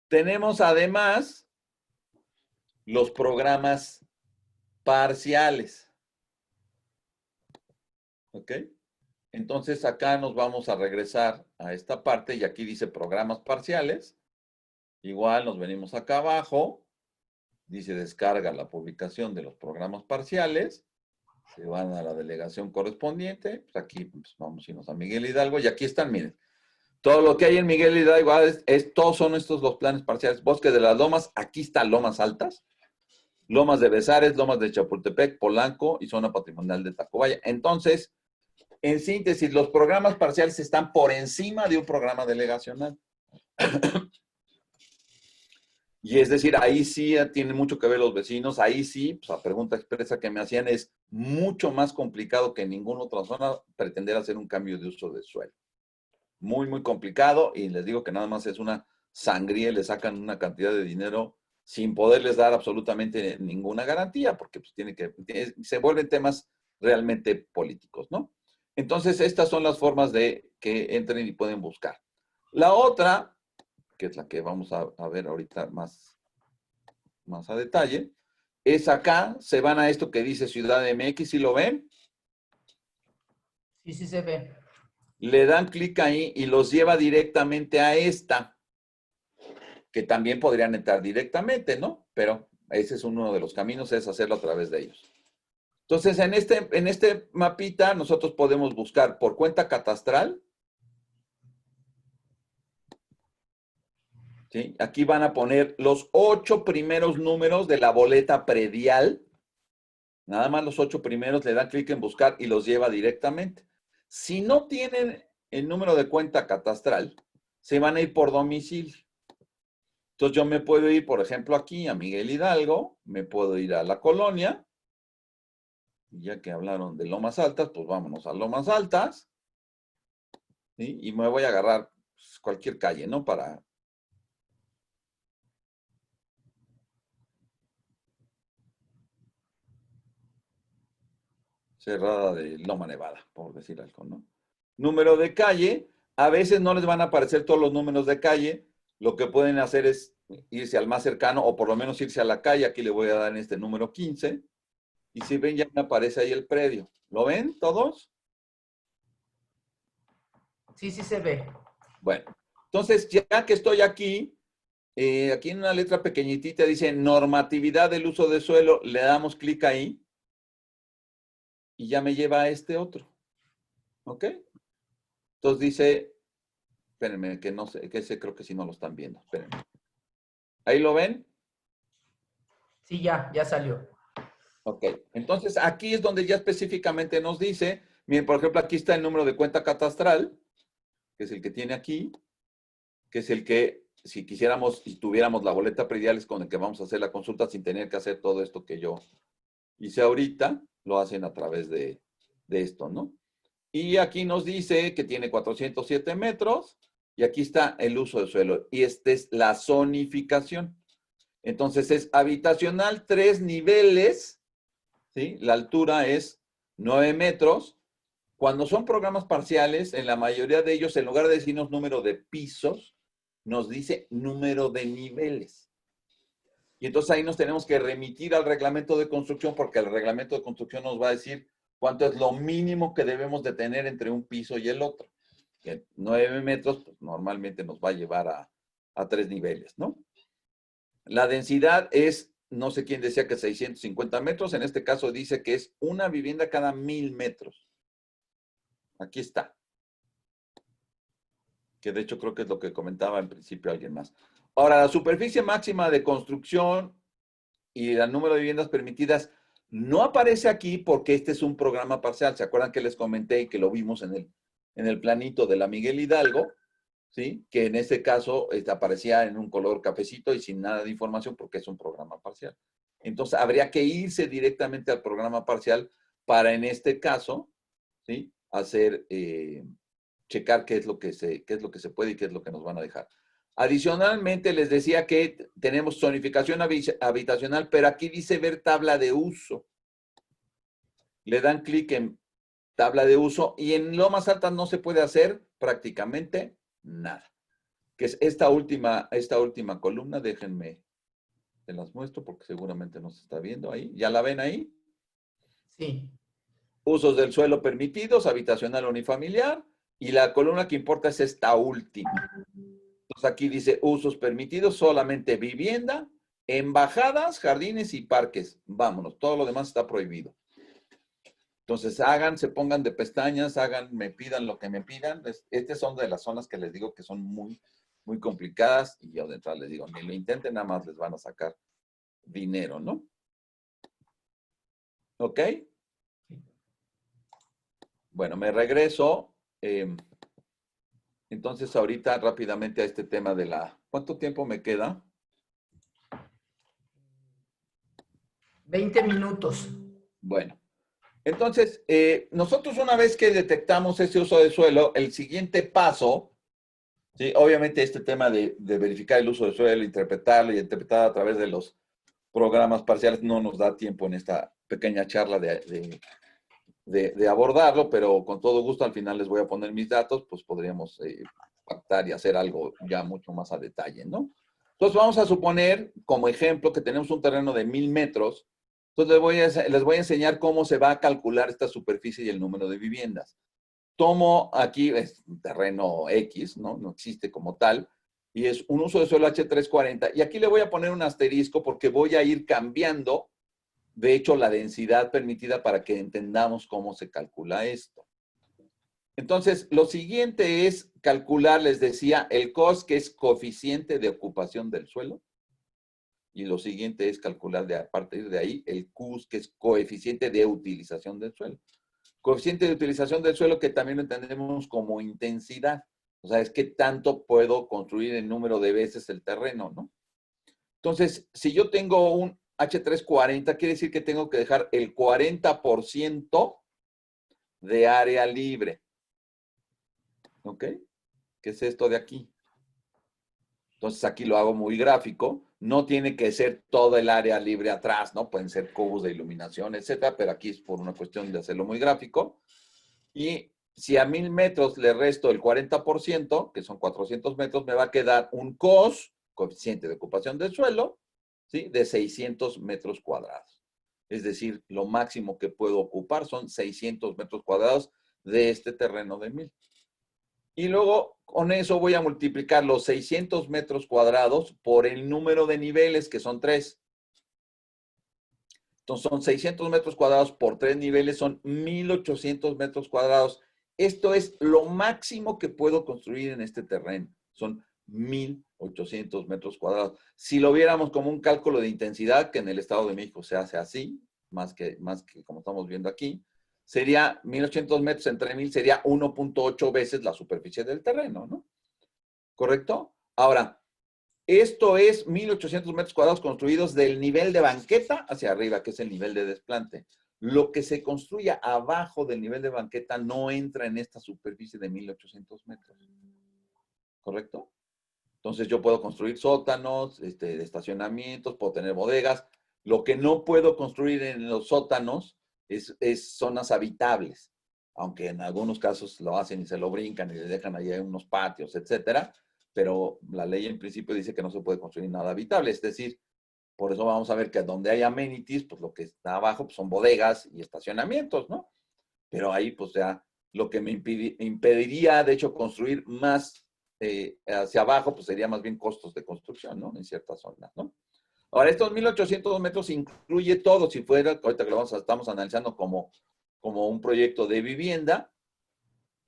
B: Tenemos además los programas parciales, ¿ok? Entonces, acá nos vamos a regresar a esta parte y aquí dice programas parciales. Igual nos venimos acá abajo, dice descarga la publicación de los programas parciales, se van a la delegación correspondiente, pues aquí pues vamos a irnos a Miguel Hidalgo y aquí están, miren, Todo lo que hay en Miguel Hidalgo todos son estos los planes parciales. Bosque de las Lomas, aquí está Lomas Altas, Lomas de Besares, Lomas de Chapultepec, Polanco y zona patrimonial de Tacubaya. Entonces, en síntesis, los programas parciales están por encima de un programa delegacional. Y es decir, ahí sí tiene mucho que ver los vecinos, ahí sí, pues la pregunta expresa que me hacían es mucho más complicado que en ninguna otra zona pretender hacer un cambio de uso de suelo. Muy, muy complicado, y les digo que nada más es una sangría, le sacan una cantidad de dinero sin poderles dar absolutamente ninguna garantía, porque pues se vuelven temas realmente políticos, ¿no? Entonces, estas son las formas de que entren y pueden buscar. La otra, que es la que vamos a ver ahorita más a detalle, es acá, se van a esto que dice Ciudad de MX, ¿sí lo ven?
C: Sí, sí se ve.
B: Le dan clic ahí y los lleva directamente a esta, que también podrían entrar directamente, ¿no? Pero ese es uno de los caminos, es hacerlo a través de ellos. Entonces, en este mapita, nosotros podemos buscar por cuenta catastral. ¿Sí? Aquí van a poner los 8 primeros números de la boleta predial. Nada más los 8 primeros, le dan clic en buscar y los lleva directamente. Si no tienen el número de cuenta catastral, se van a ir por domicilio. Entonces yo me puedo ir, por ejemplo, aquí a Miguel Hidalgo, me puedo ir a la colonia, y ya que hablaron de Lomas Altas, pues vámonos a Lomas Altas, ¿sí? Y me voy a agarrar pues, cualquier calle, ¿no? Para... Cerrada de Loma Nevada, por decir algo, ¿no? Número de calle, a veces no les van a aparecer todos los números de calle, lo que pueden hacer es irse al más cercano o por lo menos irse a la calle, aquí le voy a dar en este número 15, y si ven ya me aparece ahí el predio. ¿Lo ven todos?
C: Sí, sí se ve.
B: Bueno, entonces ya que estoy aquí, aquí en una letra pequeñitita dice normatividad del uso de suelo, le damos clic ahí y ya me lleva a este otro. ¿Ok? Entonces dice, espérenme, que no sé, que ese creo que sí no lo están viendo. Espérenme. ¿Ahí lo ven?
C: Sí, ya salió.
B: Ok. Entonces aquí es donde ya específicamente nos dice, miren, por ejemplo, aquí está el número de cuenta catastral, que es el que tiene aquí, que es el que, si quisiéramos y tuviéramos la boleta predial, es con el que vamos a hacer la consulta sin tener que hacer todo esto que yo hice ahorita, lo hacen a través de esto, ¿no? Y aquí nos dice que tiene 407 metros y aquí está el uso de suelo. Y esta es la zonificación. Entonces es habitacional 3 niveles, ¿sí? La altura es 9 metros. Cuando son programas parciales, en la mayoría de ellos, en lugar de decirnos número de pisos, nos dice número de niveles. Y entonces ahí nos tenemos que remitir al reglamento de construcción porque el reglamento de construcción nos va a decir cuánto es lo mínimo que debemos de tener entre un piso y el otro. Que 9 metros pues, normalmente nos va a llevar a 3 niveles, ¿no? La densidad es, no sé quién decía que 650 metros, en este caso dice que es una vivienda cada 1000 metros. Aquí está. Que de hecho creo que es lo que comentaba en principio alguien más. Ahora, la superficie máxima de construcción y el número de viviendas permitidas no aparece aquí porque este es un programa parcial. ¿Se acuerdan que les comenté y que lo vimos en el planito de la Miguel Hidalgo? ¿Sí? Que en este caso aparecía en un color cafecito y sin nada de información porque es un programa parcial. Entonces, habría que irse directamente al programa parcial para, en este caso, ¿sí? Hacer, checar qué es lo que se puede y qué es lo que nos van a dejar. Adicionalmente, les decía que tenemos zonificación habitacional, pero aquí dice ver tabla de uso. Le dan clic en tabla de uso y en Lomas Altas no se puede hacer prácticamente nada. Que es esta última columna, déjenme, se las muestro porque seguramente no se está viendo ahí. ¿Ya la ven ahí?
C: Sí.
B: Usos del suelo permitidos, habitacional unifamiliar, y la columna que importa es esta última. Entonces aquí dice usos permitidos, solamente vivienda, embajadas, jardines y parques. Vámonos, todo lo demás está prohibido. Entonces, se pongan de pestañas, me pidan lo que me pidan. Estas son de las zonas que les digo que son muy, muy complicadas. Y yo de entrada les digo, ni lo intenten, nada más les van a sacar dinero, ¿no? ¿Ok? Bueno, me regreso. Entonces, ahorita rápidamente a este tema de ¿Cuánto tiempo me queda?
C: 20 minutos.
B: Bueno. Entonces, nosotros una vez que detectamos ese uso de suelo, el siguiente paso, ¿sí? Obviamente este tema de verificar el uso de suelo, interpretarlo y interpretar a través de los programas parciales no nos da tiempo en esta pequeña charla de abordarlo, pero con todo gusto al final les voy a poner mis datos, pues podríamos pactar y hacer algo ya mucho más a detalle, ¿no? Entonces vamos a suponer, como ejemplo, que tenemos un terreno de 1000 metros. Entonces les voy a enseñar cómo se va a calcular esta superficie y el número de viviendas. Tomo aquí, es un terreno X, ¿no? No existe como tal, y es un uso de suelo H340. Y aquí le voy a poner un asterisco porque voy a ir cambiando, de hecho, la densidad permitida para que entendamos cómo se calcula esto. Entonces, lo siguiente es calcular, les decía, el COS, que es coeficiente de ocupación del suelo. Y lo siguiente es calcular a partir de ahí el CUS, que es coeficiente de utilización del suelo. Coeficiente de utilización del suelo que también lo entendemos como intensidad. O sea, es qué tanto puedo construir en número de veces el terreno, ¿no? Entonces, si yo tengo un H340, quiere decir que tengo que dejar el 40% de área libre. ¿Ok? ¿Qué es esto de aquí? Entonces, aquí lo hago muy gráfico. No tiene que ser todo el área libre atrás, ¿no? Pueden ser cubos de iluminación, etcétera, pero aquí es por una cuestión de hacerlo muy gráfico. Y si a 1000 metros le resto el 40%, que son 400 metros, me va a quedar un COS, coeficiente de ocupación del suelo, ¿sí? De 600 metros cuadrados. Es decir, lo máximo que puedo ocupar son 600 metros cuadrados de este terreno de 1000. Y luego con eso voy a multiplicar los 600 metros cuadrados por el número de niveles, que son 3. Entonces son 600 metros cuadrados por 3 niveles, son 1800 metros cuadrados. Esto es lo máximo que puedo construir en este terreno. Son 1800 metros cuadrados. Si lo viéramos como un cálculo de intensidad, que en el Estado de México se hace así, más que como estamos viendo aquí, sería 1800 metros entre 1000, sería 1.8 veces la superficie del terreno, ¿no? ¿Correcto? Ahora, esto es 1800 metros cuadrados construidos del nivel de banqueta hacia arriba, que es el nivel de desplante. Lo que se construya abajo del nivel de banqueta no entra en esta superficie de 1800 metros. ¿Correcto? Entonces yo puedo construir sótanos, de estacionamientos, puedo tener bodegas. Lo que no puedo construir en los sótanos es zonas habitables, aunque en algunos casos lo hacen y se lo brincan y le dejan ahí unos patios, etcétera. Pero la ley en principio dice que no se puede construir nada habitable. Es decir, por eso vamos a ver que donde hay amenities, pues lo que está abajo pues son bodegas y estacionamientos, ¿no? Pero ahí pues ya lo que me impediría, de hecho, construir más hacia abajo, pues sería más bien costos de construcción, ¿no? En ciertas zonas, ¿no? Ahora, estos 1800 metros incluye todo, si fuera, ahorita que lo estamos analizando como un proyecto de vivienda,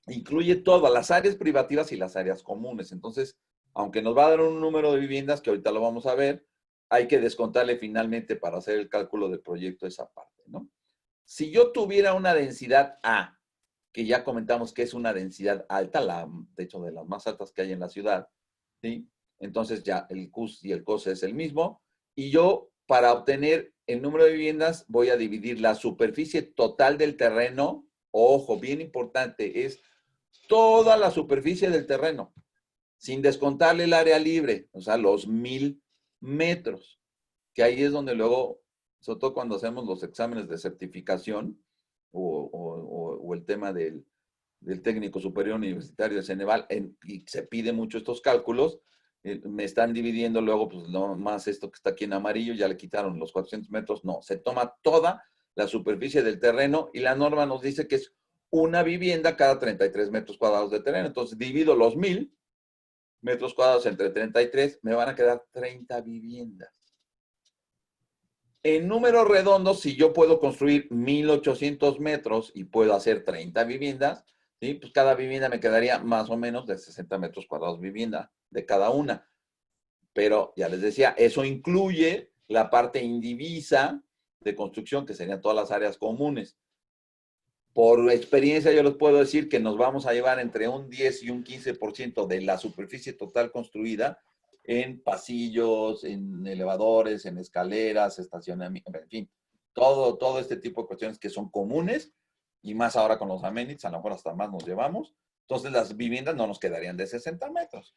B: incluye todas las áreas privativas y las áreas comunes. Entonces, aunque nos va a dar un número de viviendas, que ahorita lo vamos a ver, hay que descontarle finalmente para hacer el cálculo del proyecto esa parte, ¿no? Si yo tuviera una densidad A, que ya comentamos que es una densidad alta, de hecho de las más altas que hay en la ciudad, ¿sí? Entonces ya el CUS y el COS es el mismo. Y yo, para obtener el número de viviendas, voy a dividir la superficie total del terreno. Ojo, bien importante, es toda la superficie del terreno, sin descontarle el área libre, o sea, los 1000 metros, que ahí es donde luego, sobre todo cuando hacemos los exámenes de certificación o el tema del técnico superior universitario de Ceneval, y se pide mucho estos cálculos, me están dividiendo luego, pues no más esto que está aquí en amarillo, ya le quitaron los 400 metros, no, se toma toda la superficie del terreno y la norma nos dice que es una vivienda cada 33 metros cuadrados de terreno. Entonces divido los 1000 metros cuadrados entre 33, me van a quedar 30 viviendas. En números redondos, si yo puedo construir 1,800 metros y puedo hacer 30 viviendas, ¿sí? Pues cada vivienda me quedaría más o menos de 60 metros cuadrados vivienda de cada una. Pero ya les decía, eso incluye la parte indivisa de construcción, que serían todas las áreas comunes. Por experiencia yo les puedo decir que nos vamos a llevar entre un 10 y un 15% de la superficie total construida en pasillos, en elevadores, en escaleras, estacionamiento, en fin, todo este tipo de cuestiones que son comunes, y más ahora con los amenities, a lo mejor hasta más nos llevamos. Entonces las viviendas no nos quedarían de 60 metros.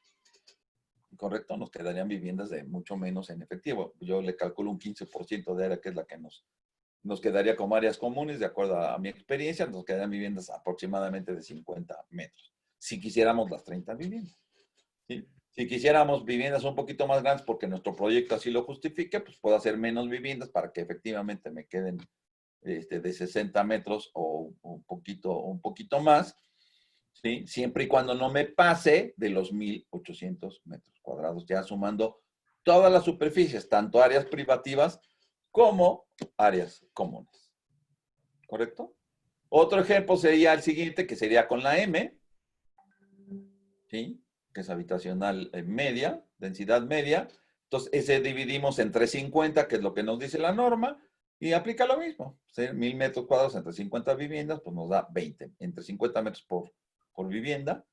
B: Correcto, nos quedarían viviendas de mucho menos en efectivo. Yo le calculo un 15% de área, que es la que nos quedaría como áreas comunes, de acuerdo a mi experiencia, nos quedarían viviendas aproximadamente de 50 metros, si quisiéramos las 30 viviendas. ¿Sí? Si quisiéramos viviendas un poquito más grandes, porque nuestro proyecto así lo justifique, pues puedo hacer menos viviendas para que efectivamente me queden de 60 metros o un poquito más, ¿sí? Siempre y cuando no me pase de los 1,800 metros cuadrados, ya sumando todas las superficies, tanto áreas privativas como áreas comunes. ¿Correcto? Otro ejemplo sería el siguiente, que sería con la M, ¿sí? Que es habitacional media, densidad media. Entonces, ese dividimos entre 50, que es lo que nos dice la norma, y aplica lo mismo. 1,000 metros cuadrados entre 50 viviendas, pues nos da 20. Entre 50 metros por vivienda,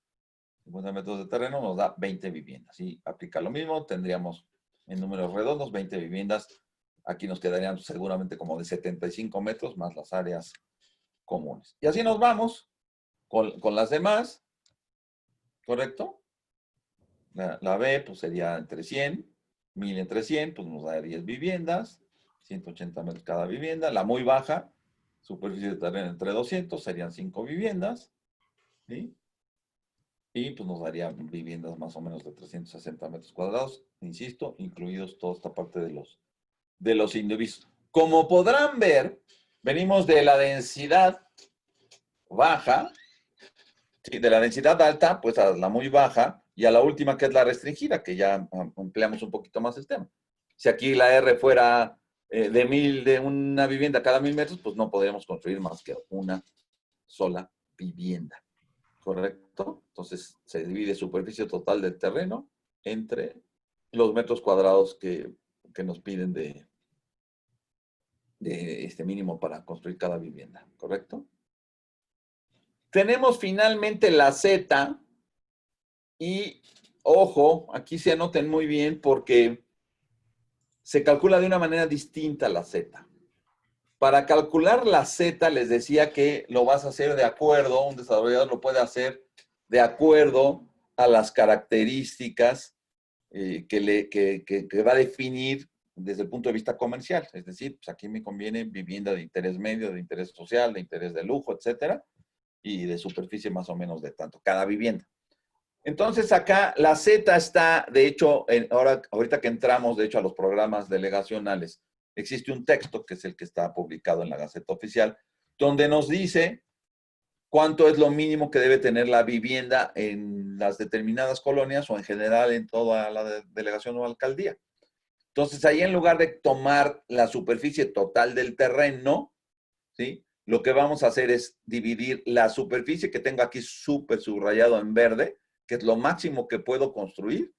B: 50 metros de terreno nos da 20 viviendas. Y aplica lo mismo, tendríamos en números redondos 20 viviendas. Aquí nos quedarían seguramente como de 75 metros más las áreas comunes. Y así nos vamos con las demás, ¿correcto? La B pues sería entre 100, 1,000 entre 100, pues nos da 10 viviendas, 180 metros cada vivienda. La muy baja, superficie de terreno entre 200, serían 5 viviendas, ¿sí? Y pues nos daría viviendas más o menos de 360 metros cuadrados, insisto, incluidos toda esta parte de los indivisos. Como podrán ver, venimos de la densidad baja, ¿sí? De la densidad alta, pues a la muy baja, y a la última, que es la restringida, que ya ampliamos un poquito más el tema. Si aquí la R fuera de una vivienda cada 1,000 metros, pues no podríamos construir más que una sola vivienda. ¿Correcto? Entonces se divide superficie total del terreno entre los metros cuadrados que nos piden de este mínimo para construir cada vivienda. ¿Correcto? Tenemos finalmente la Z y, ojo, aquí se anoten muy bien porque se calcula de una manera distinta la Z. Para calcular la Z les decía que lo vas a hacer de acuerdo, un desarrollador lo puede hacer de acuerdo a las características que va a definir desde el punto de vista comercial. Es decir, pues aquí me conviene vivienda de interés medio, de interés social, de interés de lujo, etcétera, y de superficie más o menos de tanto, cada vivienda. Entonces acá la Z está, de hecho, ahorita que entramos, de hecho, a los programas delegacionales, existe un texto que es el que está publicado en la Gaceta Oficial, donde nos dice cuánto es lo mínimo que debe tener la vivienda en las determinadas colonias o en general en toda la delegación o alcaldía. Entonces, ahí en lugar de tomar la superficie total del terreno, ¿sí? Lo que vamos a hacer es dividir la superficie que tengo aquí súper subrayado en verde, que es lo máximo que puedo construir,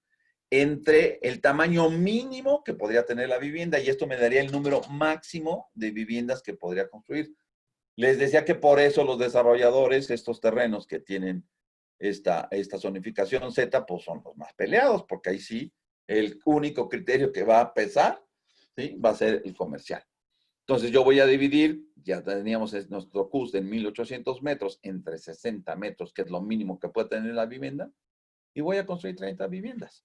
B: entre el tamaño mínimo que podría tener la vivienda, y esto me daría el número máximo de viviendas que podría construir. Les decía que por eso los desarrolladores, estos terrenos que tienen esta zonificación Z, pues son los más peleados, porque ahí sí, el único criterio que va a pesar, ¿sí? Va a ser el comercial. Entonces yo voy a dividir, ya teníamos nuestro CUS de 1,800 metros entre 60 metros, que es lo mínimo que puede tener la vivienda, y voy a construir 30 viviendas,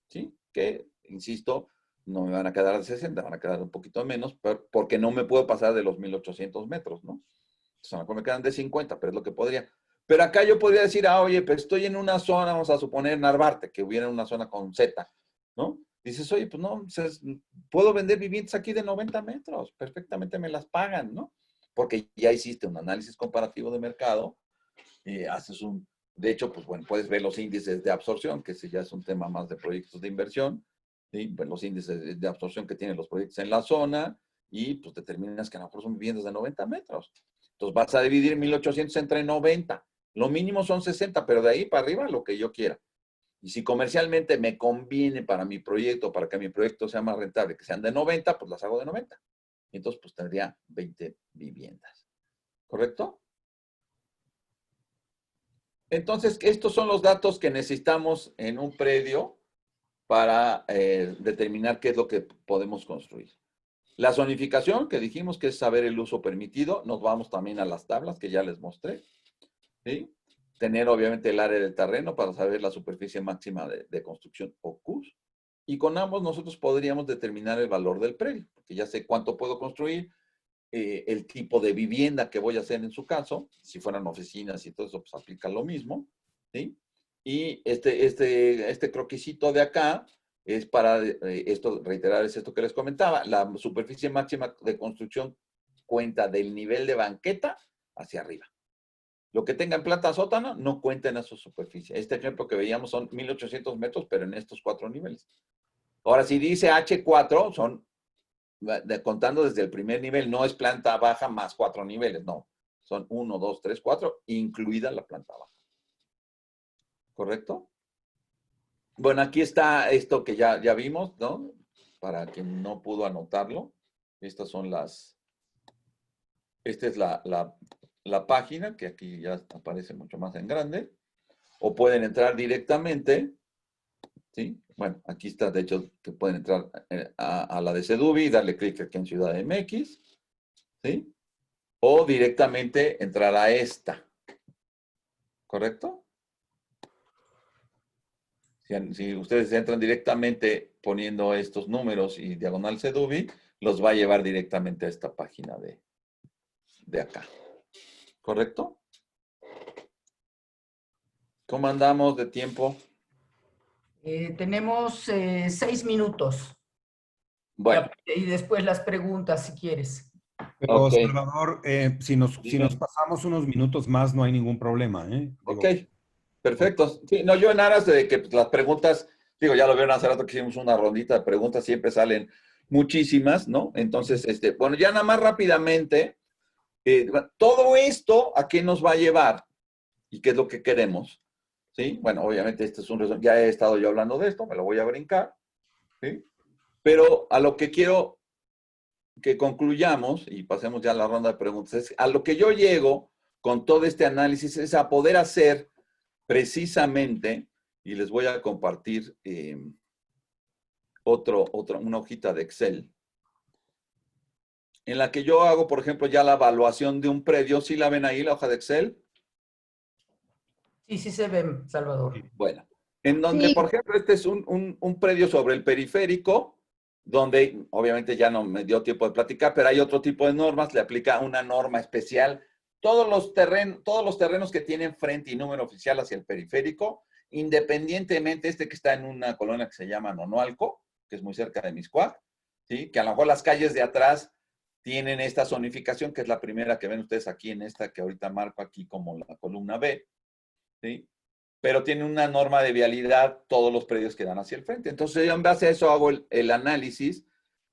B: ¿sí? Que, insisto, no me van a quedar de 60, van a quedar un poquito menos, porque no me puedo pasar de los 1,800 metros, ¿no? Entonces a lo mejor me quedan de 50, pero es lo que podría. Pero acá yo podría decir, oye, pues estoy en una zona, vamos a suponer Narvarte, que hubiera una zona con Z, ¿no? Dices, oye, pues no, puedo vender viviendas aquí de 90 metros, perfectamente me las pagan, ¿no? Porque ya hiciste un análisis comparativo de mercado, haces de hecho, pues bueno, puedes ver los índices de absorción, que ese ya es un tema más de proyectos de inversión, ¿sí? Pues los índices de absorción que tienen los proyectos en la zona, y pues determinas que a lo mejor son viviendas de 90 metros. Entonces vas a dividir 1,800 entre 90. Lo mínimo son 60, pero de ahí para arriba lo que yo quiera. Y si comercialmente me conviene para mi proyecto, para que mi proyecto sea más rentable, que sean de 90, pues las hago de 90. Entonces, pues tendría 20 viviendas. ¿Correcto? Entonces, estos son los datos que necesitamos en un predio para determinar qué es lo que podemos construir. La zonificación, que dijimos que es saber el uso permitido, nos vamos también a las tablas que ya les mostré. ¿Sí? Tener obviamente el área del terreno para saber la superficie máxima de construcción o CUS. Y con ambos nosotros podríamos determinar el valor del predio, porque ya sé cuánto puedo construir, el tipo de vivienda que voy a hacer en su caso, si fueran oficinas y todo eso, pues aplica lo mismo, ¿sí? Y este croquisito de acá es para, esto, reiterar, es esto que les comentaba, la superficie máxima de construcción cuenta del nivel de banqueta hacia arriba. Lo que tenga en planta sótano no cuenta en esa superficie. Este ejemplo que veíamos son 1,800 metros, pero en estos 4 niveles. Ahora, si dice H4, son contando desde el primer nivel, no es planta baja más 4 niveles, no. Son 1, 2, 3, 4, incluida la planta baja. ¿Correcto? Bueno, aquí está esto que ya vimos, ¿no? Para quien no pudo anotarlo. Estas son las... Esta es la página, que aquí ya aparece mucho más en grande. O pueden entrar directamente, ¿sí? Bueno, aquí está, de hecho, que pueden entrar a la de Seduvi y darle clic aquí en Ciudad MX, ¿sí? O directamente entrar a esta. ¿Correcto? Si ustedes entran directamente poniendo estos números y diagonal Seduvi, los va a llevar directamente a esta página de acá. ¿Correcto? ¿Cómo andamos de tiempo?
C: Tenemos 6 minutos.
B: Bueno.
C: Y después las preguntas, si quieres.
A: Pero,
B: Ok.
A: Salvador, si nos pasamos unos minutos más, no hay ningún problema, ¿eh?
B: Ok, perfecto. Sí, no, yo en aras de que pues, las preguntas, digo, ya lo vieron hace rato que hicimos una rondita de preguntas, siempre salen muchísimas, ¿no? Entonces, bueno, ya nada más rápidamente, todo esto, ¿a qué nos va a llevar? ¿Y qué es lo que queremos? ¿Sí? Bueno, obviamente este es un resumen, ya he estado yo hablando de esto, me lo voy a brincar, ¿sí? Pero a lo que quiero que concluyamos, y pasemos ya a la ronda de preguntas, es a lo que yo llego con todo este análisis es a poder hacer precisamente, y les voy a compartir una hojita de Excel, en la que yo hago, por ejemplo, ya la evaluación de un predio. ¿Sí la ven ahí, la hoja de Excel?
C: Sí, sí se ven, Salvador.
B: Bueno, en donde,
C: Sí.
B: por ejemplo, este es un predio sobre el periférico, donde obviamente ya no me dio tiempo de platicar, pero hay otro tipo de normas, le aplica una norma especial. Todos los terrenos que tienen frente y número oficial hacia el periférico, independientemente que está en una colonia que se llama Nonualco, que es muy cerca de Mixcoac, ¿sí? Que a lo mejor las calles de atrás tienen esta zonificación, que es la primera que ven ustedes aquí en esta que ahorita marco aquí como la columna B, ¿sí? Pero tiene una norma de vialidad todos los predios que dan hacia el frente. Entonces yo en base a eso hago el análisis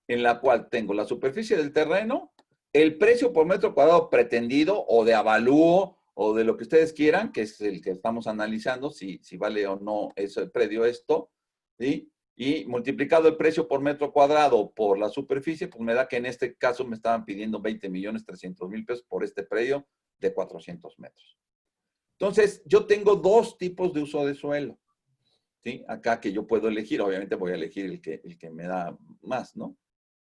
B: en la cual tengo la superficie del terreno, el precio por metro cuadrado pretendido o de avalúo o de lo que ustedes quieran, que es el que estamos analizando, si vale o no el predio esto, ¿sí? Y multiplicado el precio por metro cuadrado por la superficie, pues me da que en este caso me estaban pidiendo 20,300,000 pesos por este predio de 400 metros. Entonces, yo tengo 2 tipos de uso de suelo, ¿sí? Acá que yo puedo elegir, obviamente voy a elegir el que me da más, ¿no?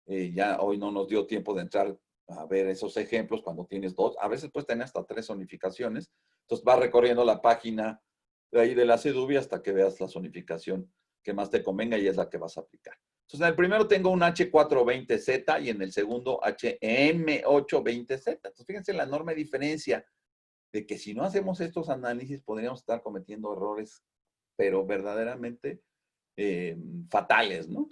B: Ya hoy no nos dio tiempo de entrar a ver esos ejemplos cuando tienes 2. A veces puedes tener hasta 3 zonificaciones. Entonces, vas recorriendo la página de ahí de la CEDUBI hasta que veas la zonificación que más te convenga y es la que vas a aplicar. Entonces, en el primero tengo un H420Z y en el segundo HM820Z. Entonces, fíjense la enorme diferencia de que si no hacemos estos análisis podríamos estar cometiendo errores, pero verdaderamente fatales, ¿no?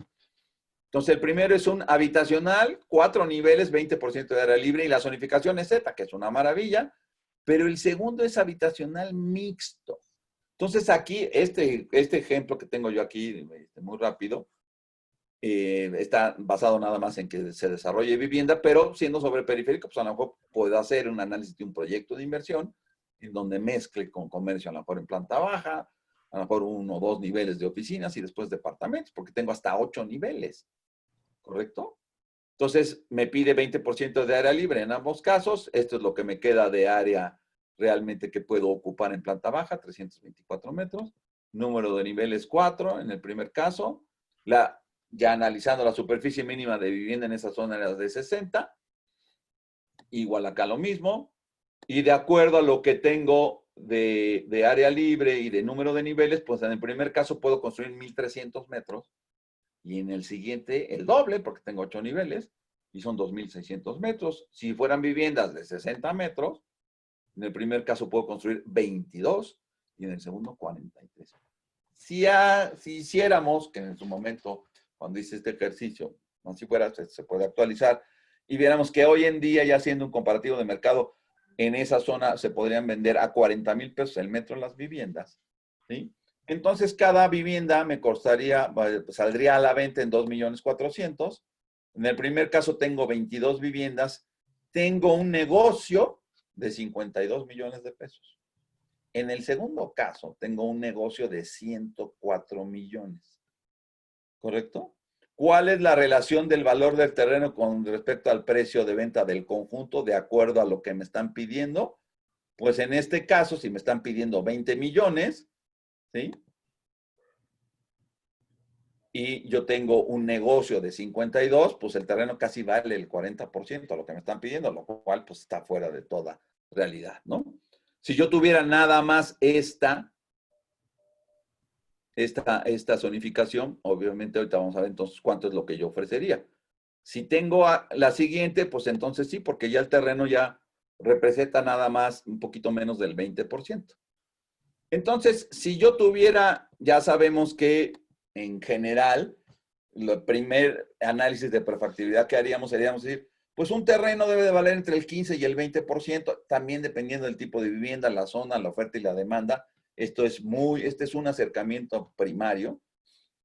B: Entonces, el primero es un habitacional, 4 niveles, 20% de área libre, y la zonificación es Z, que es una maravilla, pero el segundo es habitacional mixto. Entonces, aquí, este ejemplo que tengo yo aquí, muy rápido, está basado nada más en que se desarrolle vivienda, pero siendo sobre periférico, pues a lo mejor puedo hacer un análisis de un proyecto de inversión en donde mezcle con comercio, a lo mejor en planta baja, a lo mejor 1 o 2 niveles de oficinas y después departamentos, porque tengo hasta 8 niveles, ¿correcto? Entonces, me pide 20% de área libre en ambos casos. Esto es lo que me queda de área realmente que puedo ocupar en planta baja, 324 metros. Número de niveles 4 en el primer caso. Ya analizando la superficie mínima de vivienda en esa zona era de 60. Igual acá lo mismo. Y de acuerdo a lo que tengo de área libre y de número de niveles, pues en el primer caso puedo construir 1,300 metros. Y en el siguiente, el doble, porque tengo 8 niveles, y son 2,600 metros. Si fueran viviendas de 60 metros, en el primer caso puedo construir 22 y en el segundo 43. Si hiciéramos, que en su momento, cuando hice este ejercicio, así fuera, se puede actualizar, y viéramos que hoy en día, ya haciendo un comparativo de mercado, en esa zona se podrían vender a 40,000 pesos el metro las viviendas, ¿sí? Entonces, cada vivienda me costaría, saldría a la venta en 2,400,000. En el primer caso tengo 22 viviendas, tengo un negocio de 52 millones de pesos. En el segundo caso, tengo un negocio de 104 millones. ¿Correcto? ¿Cuál es la relación del valor del terreno con respecto al precio de venta del conjunto de acuerdo a lo que me están pidiendo? Pues en este caso, si me están pidiendo 20 millones, ¿sí? Y yo tengo un negocio de 52, pues el terreno casi vale el 40% a lo que me están pidiendo, lo cual pues está fuera de toda realidad, ¿no? Si yo tuviera nada más esta zonificación, obviamente ahorita vamos a ver entonces cuánto es lo que yo ofrecería. Si tengo la siguiente, pues entonces sí, porque ya el terreno ya representa nada más un poquito menos del 20%. Entonces, si yo tuviera, ya sabemos que en general, el primer análisis de prefactibilidad que haríamos sería decir, pues un terreno debe de valer entre el 15 y el 20%, también dependiendo del tipo de vivienda, la zona, la oferta y la demanda. Este es un acercamiento primario,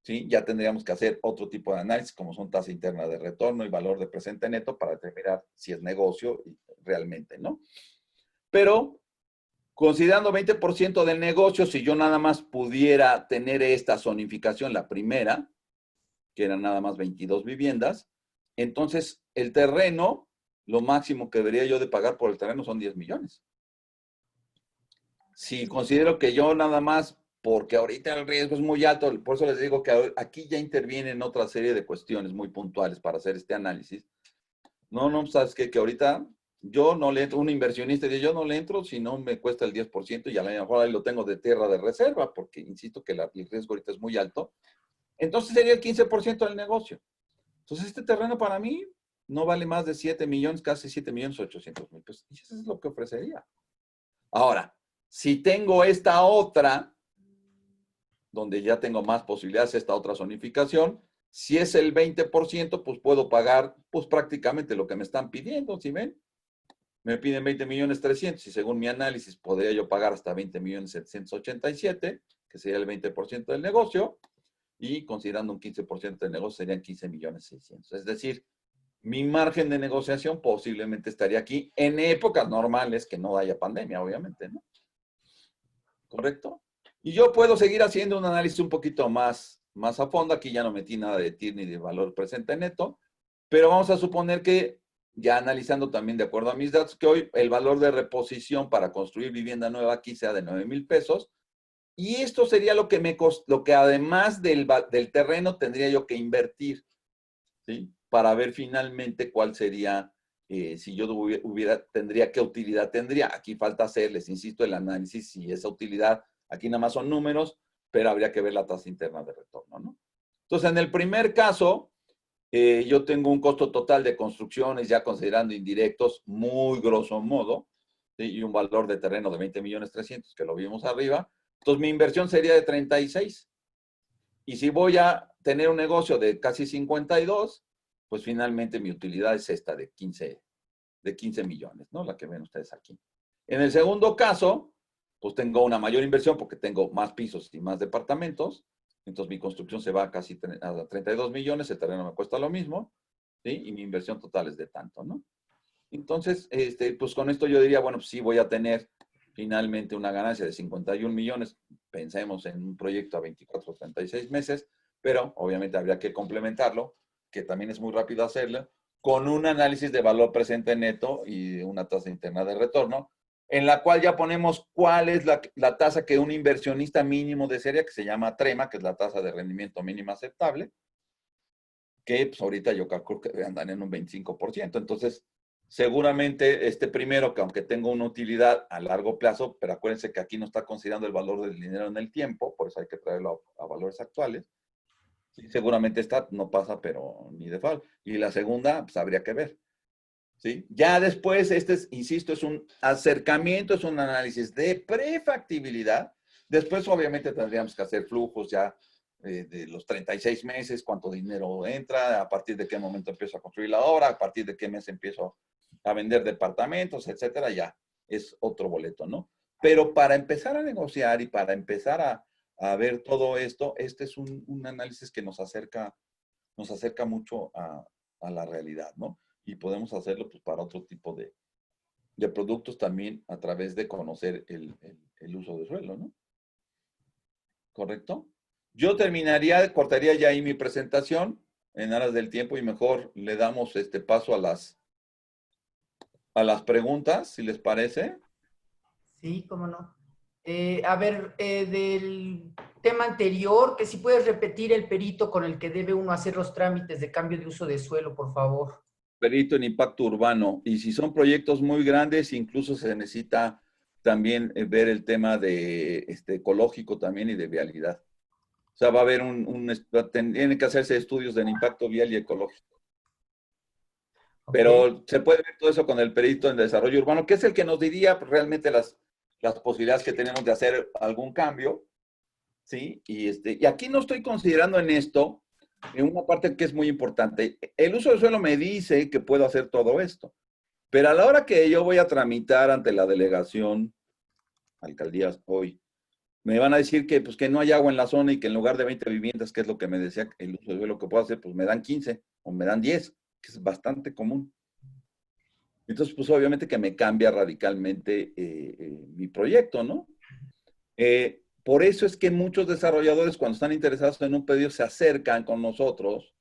B: ¿sí? Ya tendríamos que hacer otro tipo de análisis, como son tasa interna de retorno y valor de presente neto, para determinar si es negocio realmente, ¿no? Pero considerando 20% del negocio, si yo nada más pudiera tener esta zonificación, la primera, que eran nada más 22 viviendas, entonces el terreno, lo máximo que debería yo de pagar por el terreno son 10 millones. Si considero que yo nada más, porque ahorita el riesgo es muy alto, por eso les digo que aquí ya intervienen otra serie de cuestiones muy puntuales para hacer este análisis. No, ¿sabes qué? Que ahorita yo no le entro, un inversionista dice, yo no le entro si no me cuesta el 10% y a lo mejor ahí lo tengo de tierra de reserva, porque insisto que el riesgo ahorita es muy alto. Entonces sería el 15% del negocio. Entonces este terreno para mí no vale más de 7 millones, casi 7,800,000 pesos. Y eso es lo que ofrecería. Ahora, si tengo esta otra, donde ya tengo más posibilidades, esta otra zonificación, si es el 20%, pues puedo pagar pues prácticamente lo que me están pidiendo, ¿sí ven? Me piden 20,300,000 y según mi análisis podría yo pagar hasta 20,787,000, que sería el 20% del negocio, y considerando un 15% del negocio serían 15,600,000. Es decir, mi margen de negociación posiblemente estaría aquí en épocas normales que no haya pandemia, obviamente, ¿no? ¿Correcto? Y yo puedo seguir haciendo un análisis un poquito más a fondo. Aquí ya no metí nada de TIR ni de valor presente neto, pero vamos a suponer que ya analizando también de acuerdo a mis datos, que hoy el valor de reposición para construir vivienda nueva aquí sea de 9,000 pesos. Y esto sería lo que además del terreno tendría yo que invertir, ¿sí? Para ver finalmente cuál sería, si yo tendría, qué utilidad tendría. Aquí falta hacer, les insisto, el análisis si esa utilidad, aquí nada más son números, pero habría que ver la tasa interna de retorno, ¿no? Entonces, en el primer caso, yo tengo un costo total de construcciones, ya considerando indirectos, muy grosso modo, ¿sí? Y un valor de terreno de 20,300,000, que lo vimos arriba. Entonces, mi inversión sería de 36. Y si voy a tener un negocio de casi 52, pues finalmente mi utilidad es esta de 15 millones, ¿no? La que ven ustedes aquí. En el segundo caso, pues tengo una mayor inversión porque tengo más pisos y más departamentos. Entonces mi construcción se va a casi a 32 millones, el terreno me cuesta lo mismo, ¿sí? Y mi inversión total es de tanto, ¿no? Entonces, pues con esto yo diría, bueno, pues sí voy a tener finalmente una ganancia de 51 millones, pensemos en un proyecto a 24 o 36 meses, pero obviamente habría que complementarlo, que también es muy rápido hacerlo, con un análisis de valor presente neto y una tasa interna de retorno, en la cual ya ponemos cuál es la tasa que un inversionista mínimo desearía, que se llama TREMA, que es la tasa de rendimiento mínima aceptable, que pues, ahorita yo calculo que andan en un 25%. Entonces, seguramente este primero, que aunque tenga una utilidad a largo plazo, pero acuérdense que aquí no está considerando el valor del dinero en el tiempo, por eso hay que traerlo a valores actuales. Sí, seguramente esta no pasa, pero ni de falta. Y la segunda, pues habría que ver. ¿Sí? Ya después, insisto, es un acercamiento, es un análisis de prefactibilidad. Después, obviamente, tendríamos que hacer flujos ya de los 36 meses, cuánto dinero entra, a partir de qué momento empiezo a construir la obra, a partir de qué mes empiezo a vender departamentos, etcétera, ya es otro boleto, ¿no? Pero para empezar a negociar y para empezar a ver todo esto, este es un análisis que nos acerca mucho a la realidad, ¿no? Y podemos hacerlo pues, para otro tipo de productos también a través de conocer el uso de suelo, ¿no? ¿Correcto? Yo cortaría ya ahí mi presentación en aras del tiempo y mejor le damos paso a las preguntas, si les parece.
C: Sí, cómo no. A ver, del tema anterior, que si puedes repetir el perito con el que debe uno hacer los trámites de cambio de uso de suelo, por favor.
B: Perito en impacto urbano. Y si son proyectos muy grandes, incluso se necesita también ver el tema de ecológico también y de vialidad. O sea, va a haber tienen que hacerse estudios de impacto vial y ecológico.
C: Okay.
B: Pero se puede ver todo eso con el perito en desarrollo urbano, que es el que nos diría realmente las posibilidades que tenemos de hacer algún cambio, ¿sí? Y aquí no estoy considerando en esto, en una parte que es muy importante. El uso del suelo me dice que puedo hacer todo esto, pero a la hora que yo voy a tramitar ante la delegación, alcaldías hoy, me van a decir que, pues, que no hay agua en la zona y que en lugar de 20 viviendas, que es lo que me decía el uso del suelo que puedo hacer, pues me dan 15 o me dan 10, que es bastante común. Entonces, pues obviamente que me cambia radicalmente mi proyecto, ¿no? Por eso es que muchos desarrolladores cuando están interesados en un pedido se acercan con nosotros,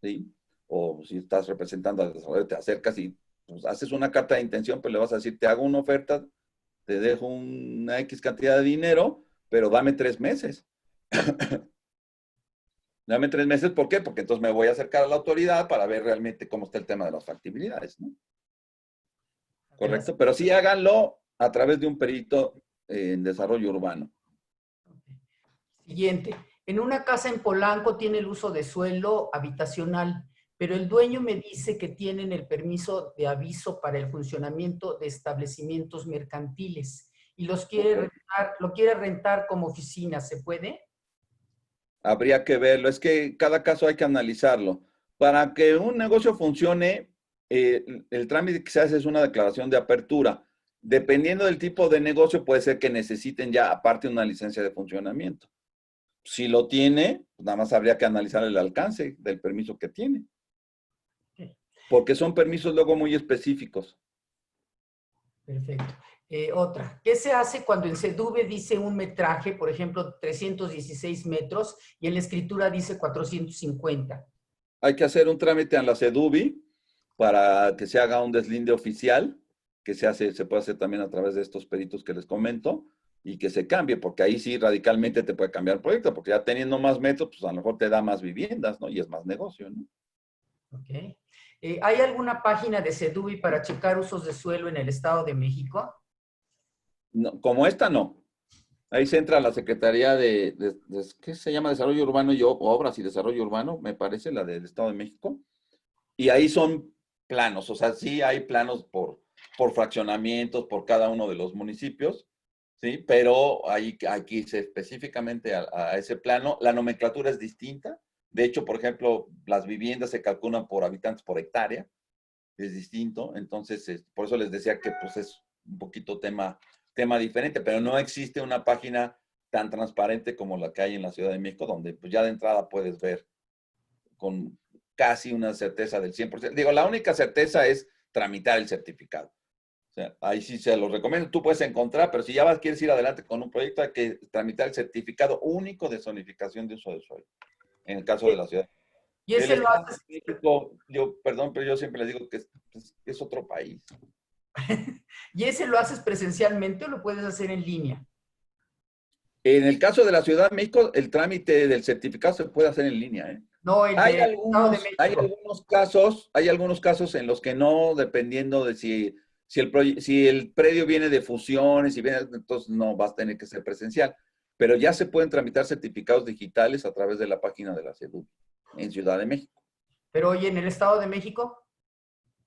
B: ¿sí? O si estás representando al desarrollador, te acercas y pues, haces una carta de intención, pero le vas a decir, te hago una oferta, te dejo una X cantidad de dinero, pero dame 3 meses. Dame 3 meses, ¿por qué? Porque entonces me voy a acercar a la autoridad para ver realmente cómo está el tema de las factibilidades, ¿no? Correcto, pero sí háganlo a través de un perito en desarrollo urbano.
C: Siguiente. En una casa en Polanco tiene el uso de suelo habitacional, pero el dueño me dice que tienen el permiso de aviso para el funcionamiento de establecimientos mercantiles y lo quiere rentar como oficina. ¿Se puede?
B: Habría que verlo, es que cada caso hay que analizarlo. Para que un negocio funcione, el trámite que se hace es una declaración de apertura. Dependiendo del tipo de negocio, puede ser que necesiten ya aparte una licencia de funcionamiento. Si lo tiene, pues nada más habría que analizar el alcance del permiso que tiene. Porque son permisos luego muy específicos.
C: Perfecto. Otra. ¿Qué se hace cuando en SEDUVE dice un metraje, por ejemplo, 316 metros, y en la escritura dice 450?
B: Hay que hacer un trámite en la SEDUBI para que se haga un deslinde oficial, que se puede hacer también a través de estos peritos que les comento, y que se cambie, porque ahí sí radicalmente te puede cambiar el proyecto, porque ya teniendo más metros, pues a lo mejor te da más viviendas, ¿no? Y es más negocio, ¿no?
C: Ok. ¿Hay alguna página de SEDUVI para checar usos de suelo en el Estado de México?
B: No, como esta, no. Ahí se entra la Secretaría ¿qué se llama? Desarrollo Urbano y Obras y Desarrollo Urbano, me parece, la del Estado de México. Y ahí son planos, o sea, sí hay planos por fraccionamientos, por cada uno de los municipios, ¿sí? Pero hay que irse específicamente a ese plano. La nomenclatura es distinta. De hecho, por ejemplo, las viviendas se calculan por habitantes por hectárea, es distinto. Entonces, por eso les decía que pues es un poquito tema diferente, pero no existe una página tan transparente como la que hay en la Ciudad de México, donde pues, ya de entrada puedes ver con casi una certeza del 100%. Digo, la única certeza es tramitar el certificado. O sea, ahí sí se lo recomiendo. Tú puedes encontrar, pero si ya quieres ir adelante con un proyecto, hay que tramitar el certificado único de zonificación de uso de suelo, en el caso de la ciudad.
C: Y
B: El
C: ese lo
B: Estado
C: haces,
B: de México, perdón, pero yo siempre les digo que es otro país.
C: ¿y ese lo haces presencialmente o lo puedes hacer en línea?
B: En el caso de la Ciudad de México, el trámite del certificado se puede hacer en línea, ¿eh?
C: No, el de Estado de México.
B: Hay algunos casos en los que no, dependiendo de si el predio viene de fusiones, entonces no va a tener que ser presencial. Pero ya se pueden tramitar certificados digitales a través de la página de la CEDU en Ciudad de México.
C: Pero oye, ¿en el Estado de México?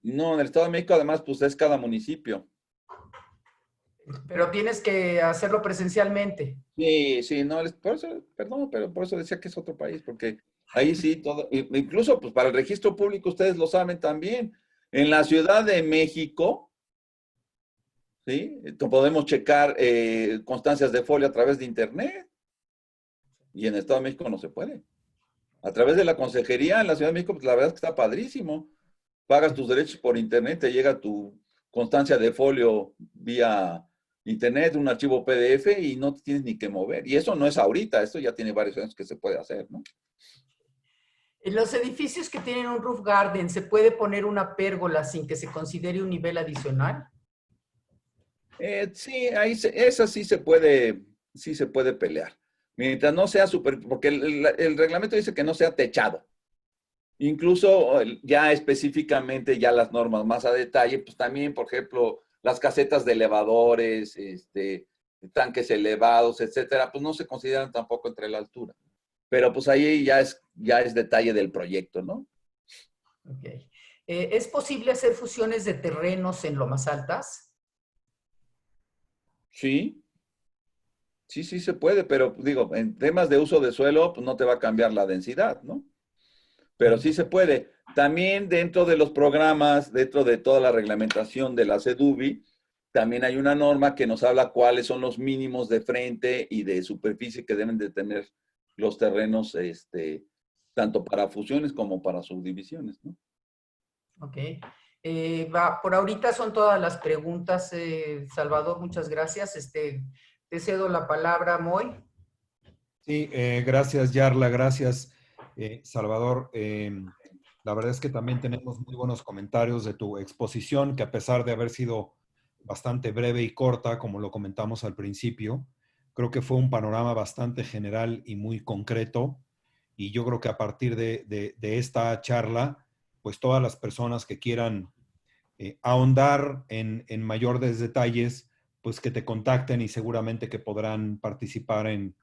B: No, en el Estado de México además, pues es cada municipio.
C: Pero tienes que hacerlo presencialmente.
B: Sí, no, por eso, perdón, pero por eso decía que es otro país, porque ahí sí todo, incluso pues para el registro público ustedes lo saben también. En la Ciudad de México, ¿sí? Podemos checar constancias de folio a través de internet y en el Estado de México no se puede. A través de la consejería en la Ciudad de México, pues la verdad es que está padrísimo. Pagas tus derechos por internet, te llega tu constancia de folio vía internet, un archivo PDF y no te tienes ni que mover. Y eso no es ahorita, esto ya tiene varios años que se puede hacer, ¿no?
C: En los edificios que tienen un roof garden, ¿se puede poner una pérgola sin que se considere un nivel adicional?
B: Sí, esa sí se puede pelear. Mientras no sea porque el reglamento dice que no sea techado. Incluso ya específicamente, ya las normas más a detalle, pues también, por ejemplo, las casetas de elevadores, tanques elevados, etcétera, pues no se consideran tampoco entre la altura. Pero pues ahí ya es detalle del proyecto, ¿no?
C: Ok. ¿Es posible hacer fusiones de terrenos en lomas altas?
B: Sí, sí se puede, pero digo, en temas de uso de suelo, pues no te va a cambiar la densidad, ¿no? Pero sí se puede. También dentro de los programas, dentro de toda la reglamentación de la CEDUBI, también hay una norma que nos habla cuáles son los mínimos de frente y de superficie que deben de tener los terrenos, tanto para fusiones como para subdivisiones, ¿no?
C: Ok. Por ahorita son todas las preguntas, Salvador, muchas gracias. Te cedo la palabra, Moy.
A: Sí, gracias, Yarla, gracias, Salvador. La verdad es que también tenemos muy buenos comentarios de tu exposición, que a pesar de haber sido bastante breve y corta, como lo comentamos al principio, creo que fue un panorama bastante general y muy concreto. Y yo creo que a partir de esta charla, pues todas las personas que quieran ahondar en mayores detalles, pues que te contacten y seguramente que podrán participar en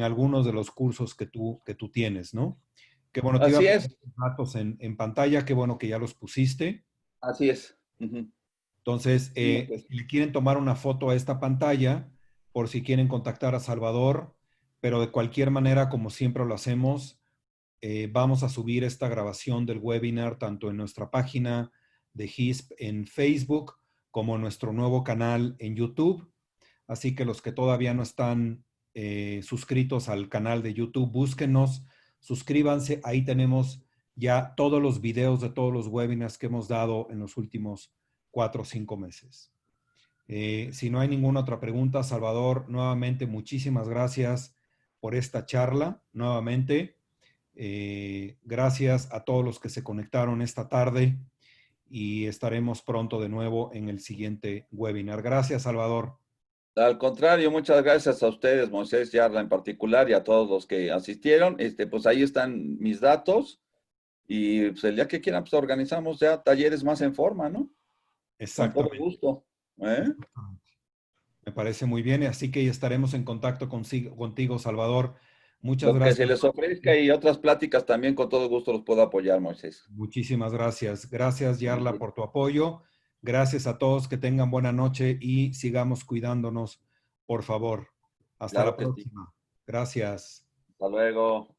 A: algunos de los cursos que tú tienes, ¿no? Qué bueno, te iba a
B: Así
A: poner
B: es,
A: los datos en pantalla, qué bueno que ya los pusiste.
B: así es. Ujú.
A: Entonces,
B: Sí, pues.
A: si le quieren tomar una foto a esta pantalla, por si quieren contactar a Salvador, pero de cualquier manera, como siempre lo hacemos, vamos a subir esta grabación del webinar tanto en nuestra página de HISP en Facebook como en nuestro nuevo canal en YouTube. Así que los que todavía no están suscritos al canal de YouTube, búsquenos, suscríbanse. Ahí tenemos ya todos los videos de todos los webinars que hemos dado en los últimos 4 o 5 meses. Si no hay ninguna otra pregunta, Salvador, nuevamente muchísimas gracias por esta charla. Nuevamente, gracias a todos los que se conectaron esta tarde y estaremos pronto de nuevo en el siguiente webinar. Gracias, Salvador.
B: Al contrario, muchas gracias a ustedes, Moisés Yarla en particular, y a todos los que asistieron. Pues ahí están mis datos. Y pues el día que quieran, pues organizamos ya talleres más en forma, ¿no? Con todo
A: Exactamente.
B: gusto. ¿Eh?
A: Me parece muy bien, así que estaremos en contacto contigo, Salvador. Muchas
B: Lo que se
A: gracias.
B: les ofrezca y otras pláticas también con todo gusto los puedo apoyar, Moisés.
A: Muchísimas gracias. Gracias, Yarla, por tu apoyo. Gracias a todos, que tengan buena noche y sigamos cuidándonos, por favor. Hasta la
B: Claro que sí.
A: próxima. Gracias.
B: Hasta luego.